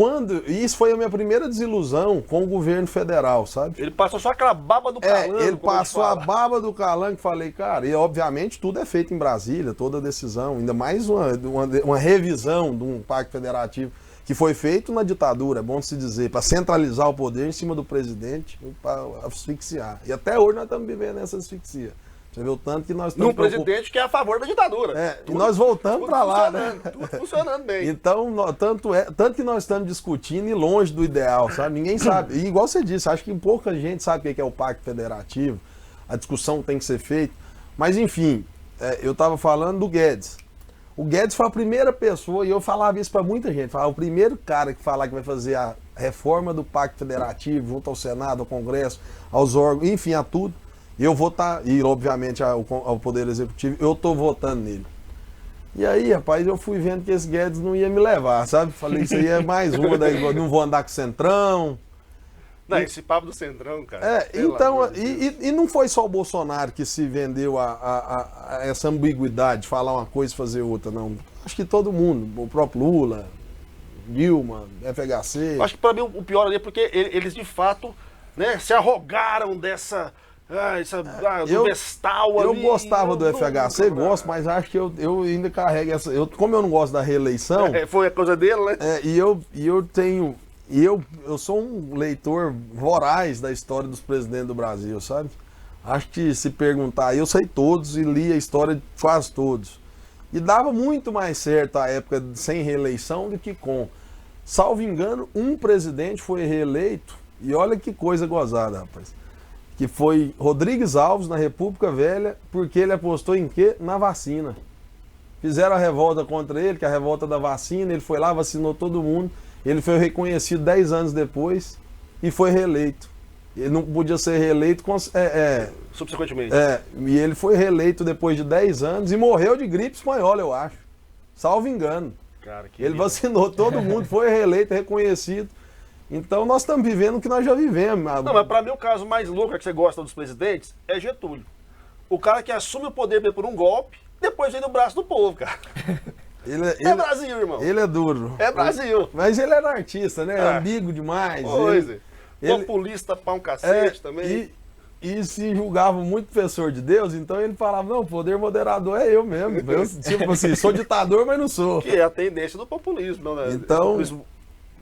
Isso foi a minha primeira desilusão com o governo federal, sabe? Ele passou só aquela baba do calango. Ele passou a baba do calango, falei, cara, e obviamente tudo é feito em Brasília, toda decisão, ainda mais uma revisão de um pacto federativo que foi feito na ditadura, é bom se dizer, para centralizar o poder em cima do presidente, para asfixiar. E até hoje nós estamos vivendo essa asfixia. Você vê o tanto que nós estamos... Num presidente que é a favor da ditadura. E nós voltamos para lá, né? Tudo funcionando bem. Então, tanto que nós estamos discutindo e longe do ideal, sabe? Ninguém sabe. E igual você disse, acho que pouca gente sabe o que é o Pacto Federativo, a discussão tem que ser feita. Mas, enfim, eu estava falando do Guedes. O Guedes foi a primeira pessoa, e eu falava isso para muita gente, o primeiro cara que falar que vai fazer a reforma do Pacto Federativo junto ao Senado, ao Congresso, aos órgãos, enfim, a tudo, eu vou estar, e obviamente ao Poder Executivo, eu estou votando nele. E aí, rapaz, eu fui vendo que esse Guedes não ia me levar, sabe? Falei, isso aí é mais uma, daí não vou andar com o Centrão. Não, esse papo do Centrão, cara. Então, e não foi só o Bolsonaro que se vendeu a essa ambiguidade, de falar uma coisa e fazer outra, não. Acho que todo mundo, o próprio Lula, Dilma, FHC. Acho que para mim o pior ali é porque eles de fato, né, se arrogaram dessa... do vestal ali. Eu gostava do FHC, gosto, mas acho que eu ainda carrego essa... Como eu não gosto da reeleição... foi a coisa dele, né? E eu tenho... eu sou um leitor voraz da história dos presidentes do Brasil, sabe? Acho que se perguntar, eu sei todos e li a história de quase todos. E dava muito mais certo a época sem reeleição do que com. Salvo engano, um presidente foi reeleito, e olha que coisa gozada, rapaz. Que foi Rodrigues Alves, na República Velha, porque ele apostou em quê? Na vacina. Fizeram a revolta contra ele, que é a revolta da vacina, ele foi lá, vacinou todo mundo. Ele foi reconhecido 10 anos depois e foi reeleito. Ele não podia ser reeleito subsequentemente. E ele foi reeleito depois de 10 anos e morreu de gripe espanhola, eu acho. Salvo engano. Cara, ele vacinou todo mundo, foi reeleito, reconhecido. Então nós estamos vivendo o que nós já vivemos. Não, mas para mim o caso mais louco que você gosta dos presidentes é Getúlio. O cara que assume o poder por um golpe, depois vem no braço do povo, cara. É Brasil, irmão. Ele é duro. É Brasil. Mas ele era artista, né? Ambíguo demais. Populista pra um cacete também. E se julgava muito professor de Deus, então ele falava, não, o poder moderador é eu mesmo. Eu, tipo assim, sou ditador, mas não sou. Que é a tendência do populismo, não, né? Então...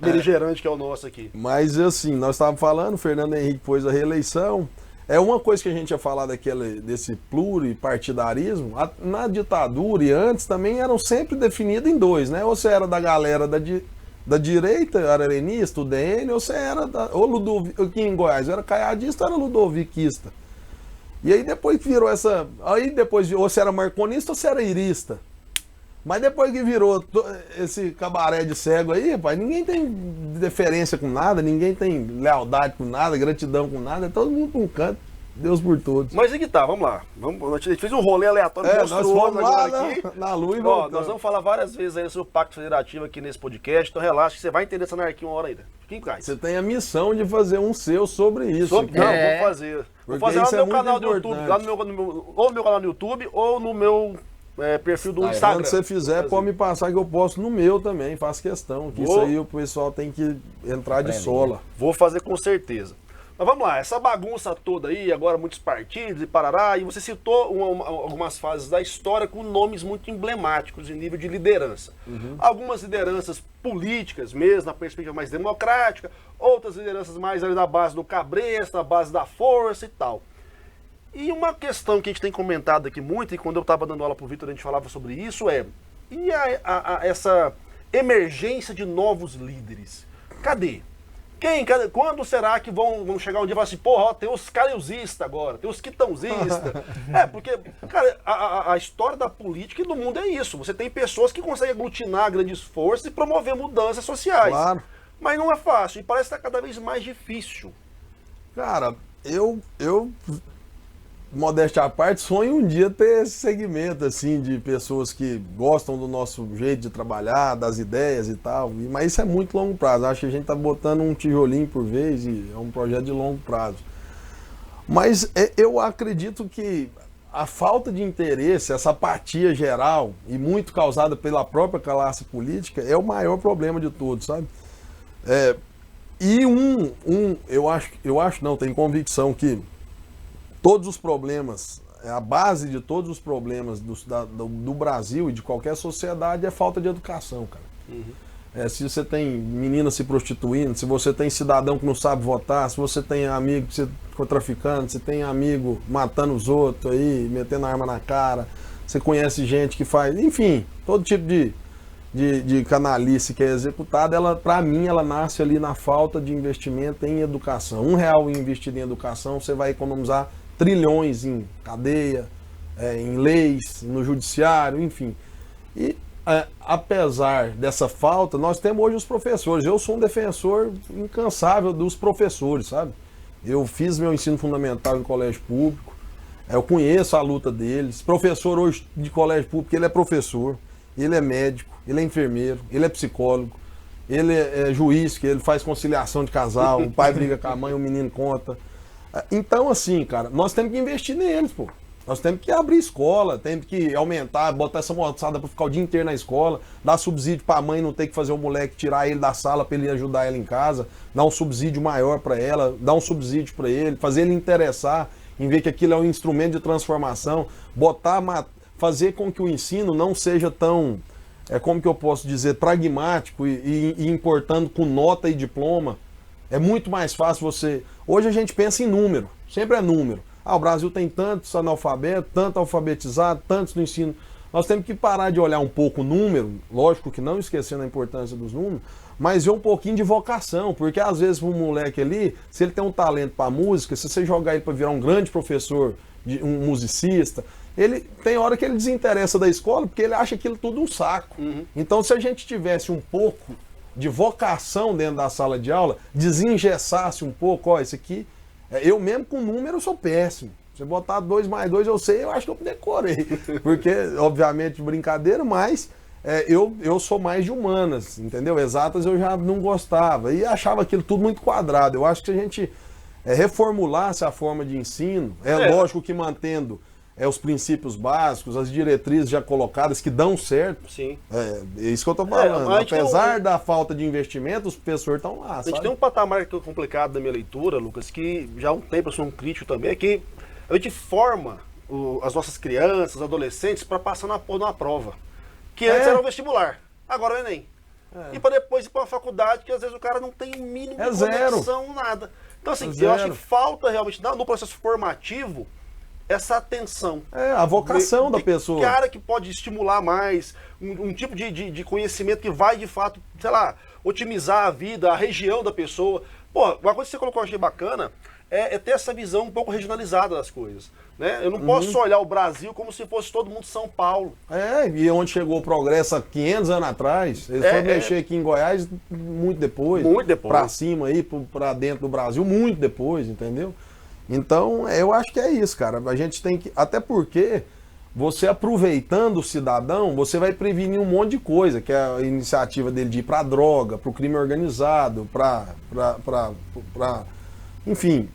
beligerante que é o nosso aqui. Mas assim, nós estávamos falando, o Fernando Henrique pôs a reeleição. É uma coisa que a gente ia falar desse pluripartidarismo. Na ditadura e antes também eram sempre definidos em dois, né? Ou você era da galera da direita, arenista, o DN, ou você era aqui em Goiás, era caiadista, era ludoviquista. E aí depois que virou essa... Aí depois, ou você era marconista ou você era irista. Mas depois que virou esse cabaré de cego aí, rapaz, ninguém tem deferência com nada, ninguém tem lealdade com nada, gratidão com nada, é todo mundo com um canto, Deus por todos. Mas aí que tá, vamos lá. A gente fez um rolê aleatório, nós fomos lá aqui, na lua e voltamos. Nós vamos falar várias vezes aí sobre o Pacto Federativo aqui nesse podcast, então relaxa que você vai entender essa anarquia uma hora ainda. Fique em casa. Você tem a missão de fazer um seu sobre isso. Não, vou fazer. Vou fazer lá no meu canal do YouTube, lá ou no meu canal no YouTube, ou no meu... perfil do Instagram. Quando você fizer, pode me passar que eu posto no meu também, faço questão. Que isso aí o pessoal tem que entrar de sola. Vou fazer com certeza. Mas vamos lá, essa bagunça toda aí, agora muitos partidos e parará, e você citou algumas fases da história com nomes muito emblemáticos em nível de liderança. Algumas lideranças políticas mesmo, na perspectiva mais democrática, outras lideranças mais ali na base do cabresto, na base da força e tal. E uma questão que a gente tem comentado aqui muito, e quando eu estava dando aula para o Vitor a gente falava sobre isso, e essa emergência de novos líderes? Cadê? Quando será que vão chegar um dia e falar assim, porra, ó, tem os cariusistas agora, tem os quitãozistas. Porque, cara, a história da política e do mundo é isso. Você tem pessoas que conseguem aglutinar grandes forças e promover mudanças sociais. Claro. Mas não é fácil, e parece que está cada vez mais difícil. Cara, eu modéstia à parte, sonho um dia ter esse segmento, assim, de pessoas que gostam do nosso jeito de trabalhar, das ideias e tal, mas isso é muito longo prazo. Acho que a gente tá botando um tijolinho por vez e é um projeto de longo prazo. Mas eu acredito que a falta de interesse, essa apatia geral, e muito causada pela própria classe política, é o maior problema de todos, sabe? E eu acho não, tenho convicção que todos os problemas, a base de todos os problemas do Brasil e de qualquer sociedade é falta de educação, cara. Se você tem menina se prostituindo, se você tem cidadão que não sabe votar, se você tem amigo que ficou traficando, se tem amigo matando os outros aí, metendo arma na cara, você conhece gente que faz, enfim, todo tipo de canalice que é executada, pra mim, ela nasce ali na falta de investimento em educação. R$1 investido em educação, você vai economizar trilhões em cadeia, em leis, no judiciário, enfim. E apesar dessa falta, nós temos hoje os professores. Eu sou um defensor incansável dos professores, sabe? Eu fiz meu ensino fundamental em colégio público, eu conheço a luta deles. Professor hoje de colégio público, ele é professor, ele é médico, ele é enfermeiro, ele é psicólogo, ele é juiz, que ele faz conciliação de casal, o pai briga com a mãe, o menino conta. Então, assim, cara, nós temos que investir neles, pô. Nós temos que abrir escola, temos que aumentar, botar essa moçada para ficar o dia inteiro na escola, dar subsídio para a mãe não ter que fazer o moleque tirar ele da sala para ele ajudar ela em casa, dar um subsídio maior para ela, dar um subsídio para ele, fazer ele interessar em ver que aquilo é um instrumento de transformação, fazer com que o ensino não seja tão, como que eu posso dizer, pragmático e importando com nota e diploma. É muito mais fácil você... Hoje a gente pensa em número, sempre é número. O Brasil tem tantos analfabetos, tanto alfabetizados, tantos no ensino. Nós temos que parar de olhar um pouco o número, lógico que não esquecendo a importância dos números, mas ver um pouquinho de vocação, porque às vezes um moleque ali, se ele tem um talento para música, se você jogar ele para virar um grande professor, um musicista, ele tem hora que ele desinteressa da escola porque ele acha aquilo tudo um saco. Então, se a gente tivesse um pouco de vocação dentro da sala de aula, desengessasse um pouco, isso aqui, eu mesmo com número eu sou péssimo. Você botar 2 mais 2 eu sei, eu acho que eu decorei. Porque, obviamente, brincadeira, mas eu sou mais de humanas, entendeu? Exatas eu já não gostava e achava aquilo tudo muito quadrado. Eu acho que se a gente reformulasse a forma de ensino, lógico que mantendo os princípios básicos, as diretrizes já colocadas que dão certo. Sim. É isso que eu estou falando. Apesar da falta de investimento, os professores estão lá. A gente tem um patamar complicado da minha leitura, Lucas, que já há um tempo eu sou um crítico também, é que a gente forma as nossas crianças, adolescentes, para passar na prova. Que antes era o vestibular, agora é o Enem. E para depois ir para uma faculdade que às vezes o cara não tem o mínimo de conexão, nada. Então, assim, eu acho que falta realmente, no processo formativo, essa atenção. A vocação da pessoa. Cara que pode estimular mais, um tipo de conhecimento que vai, de fato, sei lá, otimizar a vida, a região da pessoa. Pô, uma coisa que você colocou, eu achei bacana, é ter essa visão um pouco regionalizada das coisas. Né? Eu não posso só olhar o Brasil como se fosse todo mundo São Paulo. E onde chegou o progresso há 500 anos atrás, eles foram mexer aqui em Goiás muito depois. Muito depois. Pra cima aí, pra dentro do Brasil, muito depois, entendeu? Então, eu acho que é isso, cara. A gente tem que... Até porque você aproveitando o cidadão, você vai prevenir um monte de coisa, que é a iniciativa dele de ir pra droga, pro crime organizado, enfim...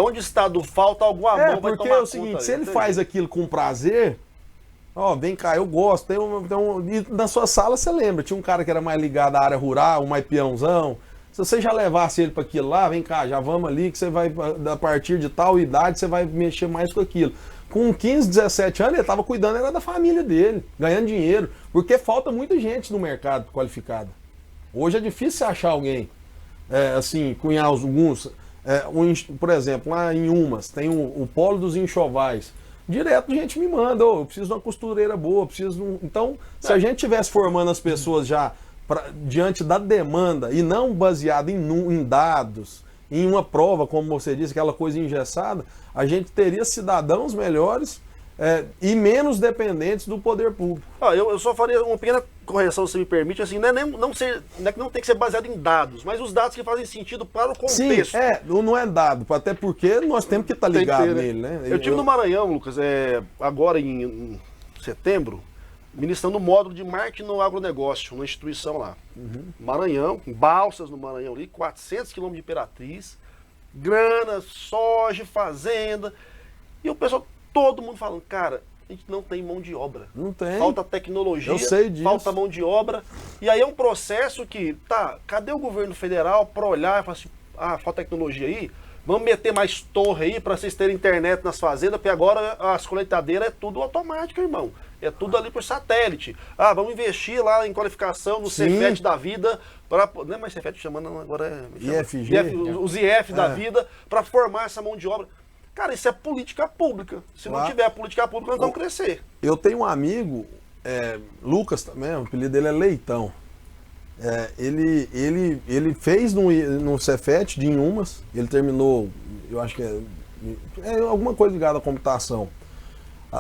onde o Estado falta, alguma mão vai porque tomar é o seguinte, se ele faz aquilo com prazer, vem cá, eu gosto, e na sua sala você lembra, tinha um cara que era mais ligado à área rural, um mais peãozão, Se você já levasse ele para aquilo lá, vem cá, já vamos ali, que você vai, a partir de tal idade, você vai mexer mais com aquilo. Com 15, 17 anos, ele estava cuidando era da família dele, ganhando dinheiro, porque falta muita gente no mercado qualificada. Hoje é difícil você achar alguém, assim, cunhar alguns. Por exemplo, lá em Umas, tem o Polo dos Enxovais. Direto a gente me manda, eu preciso de uma costureira boa, Então, se a gente tivesse formando as pessoas já diante da demanda e não baseado em dados, em uma prova, como você disse, aquela coisa engessada, a gente teria cidadãos melhores e menos dependentes do poder público. Eu só faria uma pequena correção, se me permite, assim, não é que não tem que ser baseado em dados, mas os dados que fazem sentido para o contexto. Sim, não é dado, até porque nós temos que estar ligados nele, né? Eu estive no Maranhão, Lucas, agora em setembro, ministrando um módulo de marketing no agronegócio, numa instituição lá. Maranhão, Balsas no Maranhão ali, 400 quilômetros de Imperatriz, grana, soja, fazenda, e o pessoal, todo mundo falando, cara, a gente não tem mão de obra. Não tem. Falta tecnologia, eu sei disso. Falta mão de obra. E aí é um processo que, cadê o governo federal para olhar e falar assim, falta tecnologia aí? Vamos meter mais torre aí para vocês terem internet nas fazendas, porque agora as colheitadeiras é tudo automático, irmão. É tudo ali por satélite. Vamos investir lá em qualificação no Cefet da vida, não é mais Cefet chamando, agora IFG. Os IF da vida, para formar essa mão de obra. Cara, isso é política pública. Se não tiver política pública, nós vamos crescer. Eu tenho um amigo, Lucas também, o apelido dele é Leitão. Ele fez no Cefet de Inhumas, ele terminou, eu acho que é alguma coisa ligada à computação.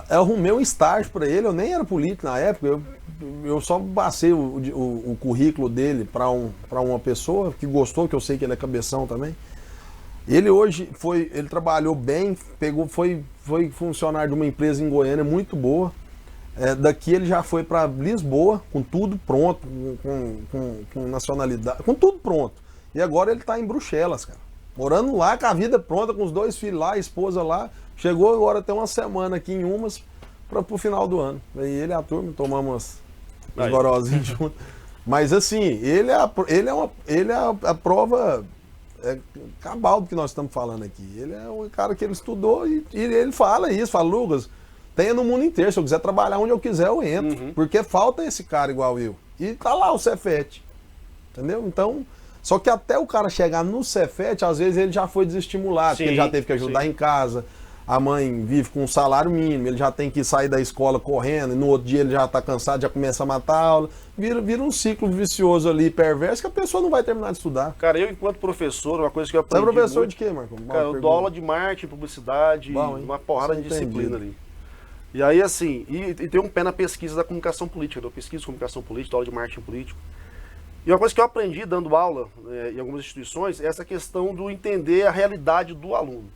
Eu arrumei um estágio para ele, eu nem era político na época, eu só passei o currículo dele para uma pessoa que gostou, que eu sei que ele é cabeção também. Ele hoje ele trabalhou bem, foi funcionário de uma empresa em Goiânia muito boa. Daqui ele já foi para Lisboa, com tudo pronto, com nacionalidade, com tudo pronto. E agora ele está em Bruxelas, cara. Morando lá, com a vida pronta, com os 2 filhos lá, a esposa lá. Chegou agora até uma semana aqui em Umas para o final do ano. Aí ele e a turma, tomamos uns gorozinhos juntos. Mas assim, ele é a prova cabal do que nós estamos falando aqui. Ele é um cara que ele estudou e ele fala isso, fala, Lucas, tenha no mundo inteiro, se eu quiser trabalhar onde eu quiser, eu entro. Porque falta esse cara igual eu. E tá lá o Cefet. Entendeu? Então, só que até o cara chegar no Cefet, às vezes ele já foi desestimulado, porque ele já teve que ajudar em casa. A mãe vive com um salário mínimo, ele já tem que sair da escola correndo, e no outro dia ele já está cansado, já começa a matar a aula. Vira um ciclo vicioso ali, perverso, que a pessoa não vai terminar de estudar. Cara, eu enquanto professor, uma coisa que eu aprendi Você é professor muito, de quê, Marco? Cara, eu dou aula de marketing, publicidade, uma porrada de disciplina ali. E aí, assim, e tem um pé na pesquisa da comunicação política. Eu pesquiso comunicação política, dou aula de marketing político. E uma coisa que eu aprendi dando aula em algumas instituições é essa questão do entender a realidade do aluno.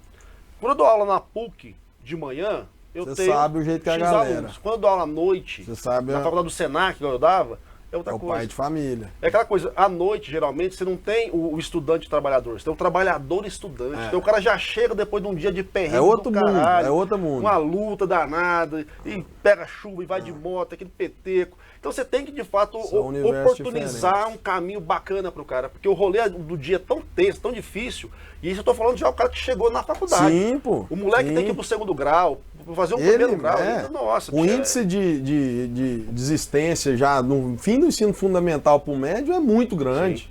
Quando eu dou aula na PUC de manhã, eu tenho sabe o jeito que a galera. Alunos. Quando eu dou aula à noite, na faculdade do Senac, que eu dava, é outra coisa. É o pai de família. É aquela coisa, à noite, geralmente, você não tem o estudante trabalhador, você tem o trabalhador estudante. Então o cara já chega depois de um dia de perrengue do caralho. É outro mundo. Uma luta danada, e pega chuva e vai de moto, aquele peteco. Então você tem que, de fato, oportunizar um caminho bacana pro cara. Porque o rolê do dia é tão tenso, tão difícil. E isso eu tô falando já o cara que chegou na faculdade. Sim, pô. O moleque tem que ir pro 2º grau, fazer um primeiro grau. Nossa, o índice de desistência já no fim do ensino fundamental pro médio é muito grande.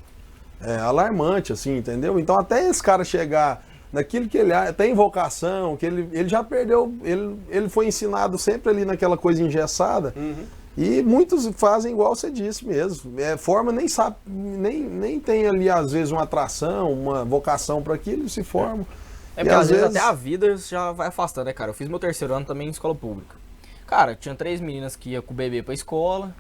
Sim. É alarmante, assim, entendeu? Então até esse cara chegar naquilo que ele tem vocação, que ele já perdeu, ele foi ensinado sempre ali naquela coisa engessada. E muitos fazem igual você disse mesmo. Forma nem sabe, nem tem ali às vezes uma atração, uma vocação para aquilo, se formam. Porque às vezes até a vida já vai afastando, né, cara? Eu fiz meu 3º ano também em escola pública. Cara, tinha 3 meninas que iam com o bebê pra escola,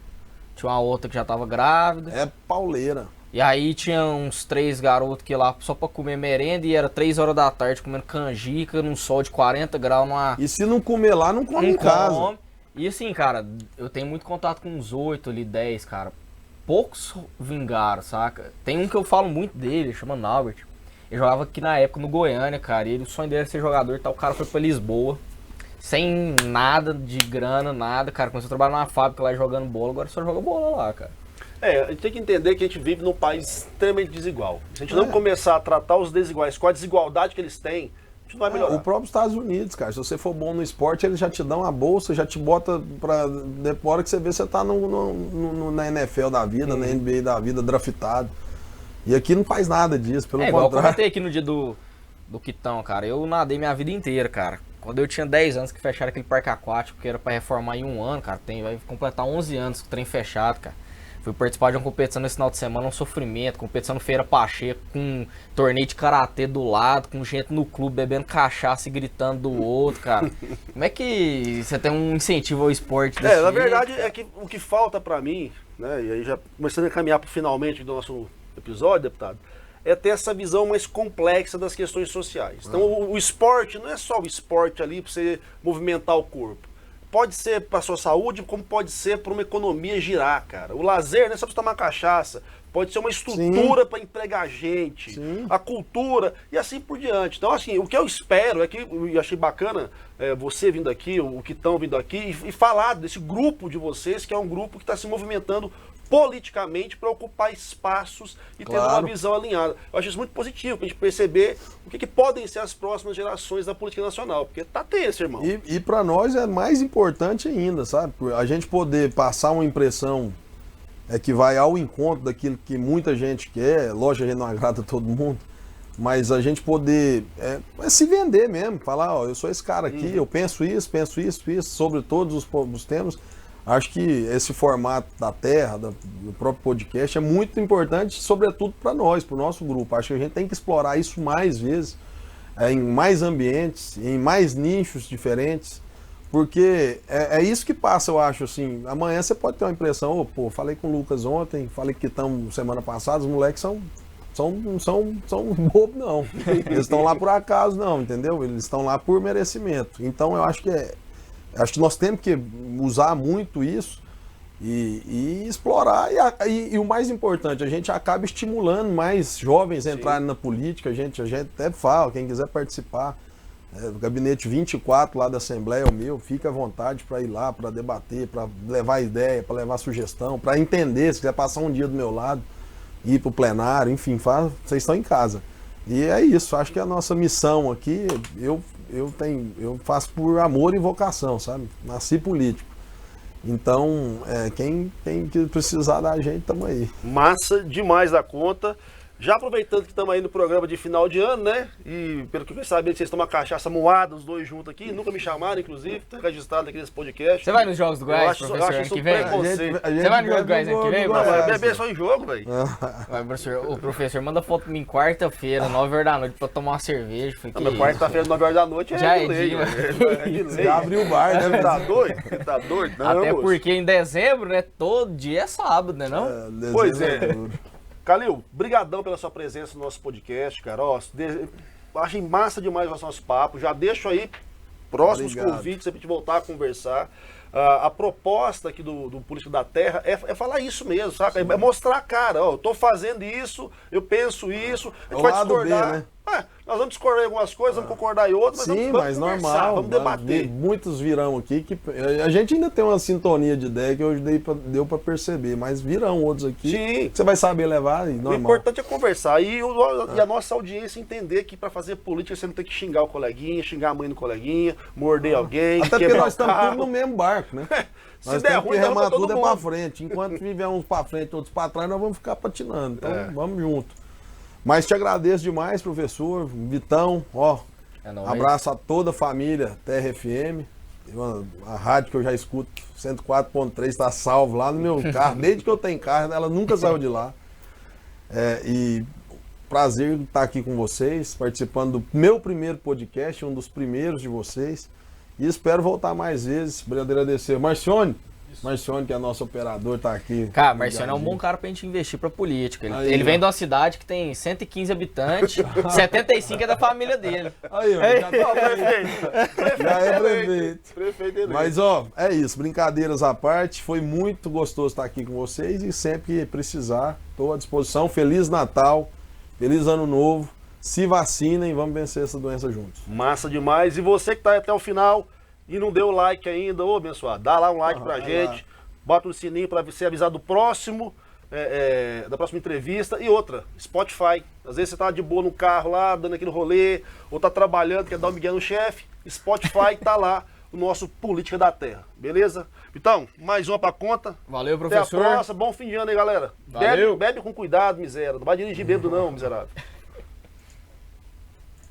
tinha uma outra que já tava grávida. É pauleira. E aí tinha uns 3 garotos que iam lá só pra comer merenda e era 3 horas da tarde comendo canjica num sol de 40 graus numa... E se não comer lá, não come em casa. E assim, cara, eu tenho muito contato com uns 8 ali, 10, cara. Poucos vingaram, saca? Tem um que eu falo muito dele, chama Naubert. Ele jogava aqui na época no Goiânia, cara. E o sonho dele era ser jogador e tal. O cara foi pra Lisboa, sem nada de grana, nada. Cara, começou a trabalhar numa fábrica lá jogando bola, agora só joga bola lá, cara. A gente tem que entender que a gente vive num país extremamente desigual. Se a gente não começar a tratar os desiguais com a desigualdade que eles têm, a gente não vai melhorar. O próprio Estados Unidos, cara, se você for bom no esporte, eles já te dão a bolsa, já te bota pra... Depois, a hora que você vê, você tá na NFL da vida, na NBA da vida, draftado. E aqui não faz nada disso, pelo igual eu contrário. comentei aqui no dia do Quitão, cara. Eu nadei minha vida inteira, cara. Quando eu tinha 10 anos que fecharam aquele parque aquático, que era pra reformar em um ano, cara, vai completar 11 anos com o trem fechado, cara. Fui participar de uma competição nesse final de semana, um sofrimento, competição no Feira Pacheco, com um torneio de karatê do lado, com gente no clube bebendo cachaça e gritando do outro, cara. Como é que você tem um incentivo ao esporte desse Na jeito, verdade, cara? é que o que falta pra mim, né, e aí já começando a caminhar pro finalmente do nosso episódio, deputado, é ter essa visão mais complexa das questões sociais. Então, o esporte não é só o esporte ali pra você movimentar o corpo. Pode ser para sua saúde, como pode ser para uma economia girar, cara. O lazer não é só para tomar cachaça, pode ser uma estrutura para empregar gente, a cultura e assim por diante. Então, assim, o que eu espero é que, eu achei bacana você vindo aqui, o Quitão vindo aqui e falar desse grupo de vocês, que é um grupo que está se movimentando politicamente para ocupar espaços e ter uma visão alinhada. Eu acho isso muito positivo, para a gente perceber o que podem ser as próximas gerações da política nacional, porque tá tenso, irmão. E para nós é mais importante ainda, sabe? A gente poder passar uma impressão que vai ao encontro daquilo que muita gente quer, lógico, a gente não agrada todo mundo, mas a gente poder se vender mesmo, falar, ó, eu sou esse cara aqui, eu penso isso, sobre todos os temas. Acho que esse formato da Terra, do próprio podcast, é muito importante, sobretudo para nós, para o nosso grupo. Acho que a gente tem que explorar isso mais vezes, em mais ambientes, em mais nichos diferentes, porque é isso que passa, eu acho, assim. Amanhã você pode ter uma impressão, falei com o Lucas ontem, falei que estamos semana passada, os moleques não são bobos, não. Eles estão lá por acaso, não, entendeu? Eles estão lá por merecimento. Então eu acho que nós temos que usar muito isso e explorar. E o mais importante, a gente acaba estimulando mais jovens a entrarem na política. A gente até fala, quem quiser participar, o gabinete 24 lá da Assembleia é o meu, fica à vontade para ir lá, para debater, para levar ideia, para levar sugestão, para entender, se quiser passar um dia do meu lado, ir para o plenário, enfim, vocês estão em casa. E é isso, acho que a nossa missão aqui, eu faço por amor e vocação, sabe? Nasci político. Então, quem precisar da gente, estamos aí. Massa demais da conta. Já aproveitando que estamos aí no programa de final de ano, né? E pelo que eu sabia, vocês tomam cachaça moada, os dois juntos aqui. Nunca me chamaram, inclusive. Está registrado aqui nesse podcast. Você vai nos Jogos do Goiás, professor, ano que vem? Você vai nos Jogos do Goiás ano que vem? Vai beber só em jogo, velho. O professor manda foto pra mim quarta-feira, 9 horas da noite, pra tomar uma cerveja. Mas quarta-feira, 9 horas da noite já é de lei. Você abre o bar, né? Tá doido? Tá doido? Não, até porque em dezembro, né? Todo dia é sábado, né não? Pois é. Calil, brigadão pela sua presença no nosso podcast, cara. Achei massa demais o nosso papo. Já deixo aí próximos convites pra gente voltar a conversar. A proposta aqui do Político da Terra é falar isso mesmo, sabe? É mostrar a cara, eu tô fazendo isso, eu penso isso, a gente vai discordar. B, né? Nós vamos discordar em algumas coisas, vamos concordar em outras, mas vamos normal, vamos debater. Muitos virão aqui que a gente ainda tem uma sintonia de ideia que hoje deu para perceber, mas virão outros aqui. Sim. Que você vai saber levar e normal. O importante é conversar e a nossa audiência entender que para fazer política você não tem que xingar o coleguinha, xingar a mãe do coleguinha, morder alguém, até porque nós estamos tudo no mesmo barco, né? Nós temos que remar tudo para frente. Enquanto viver uns para frente, outros para trás, nós vamos ficar patinando. Então vamos junto. Mas te agradeço demais, professor, Vitão, abraço a toda a família Terra FM, a rádio que eu já escuto, 104.3, está salvo lá no meu carro, desde que eu tenho carro, ela nunca saiu de lá. E prazer estar aqui com vocês, participando do meu primeiro podcast, um dos primeiros de vocês, e espero voltar mais vezes, para agradecer. Marcione, que é nosso operador, tá aqui. Cara, Marciano é um bom cara pra gente investir pra política. Ele vem de uma cidade que tem 115 habitantes, 75 é da família dele. Aí, já é prefeito. Mas, é isso. Brincadeiras à parte. Foi muito gostoso estar aqui com vocês e sempre que precisar, estou à disposição. Feliz Natal, feliz Ano Novo. Se vacinem, vamos vencer essa doença juntos. Massa demais. E você que tá até o final e não deu like ainda, abençoado, dá lá um like pra gente, bota o sininho pra ser avisado do próximo da próxima entrevista. E outra, Spotify. Às vezes você tá de boa no carro lá, dando aquele rolê, ou tá trabalhando, quer dar um migué no chefe. Spotify tá lá, o nosso Política da Terra. Beleza? Então, mais uma pra conta. Valeu, Até a professor. próxima. Bom fim de ano aí, galera. Valeu. Bebe com cuidado, miséria. Não vai dirigir bêbado não, miserável.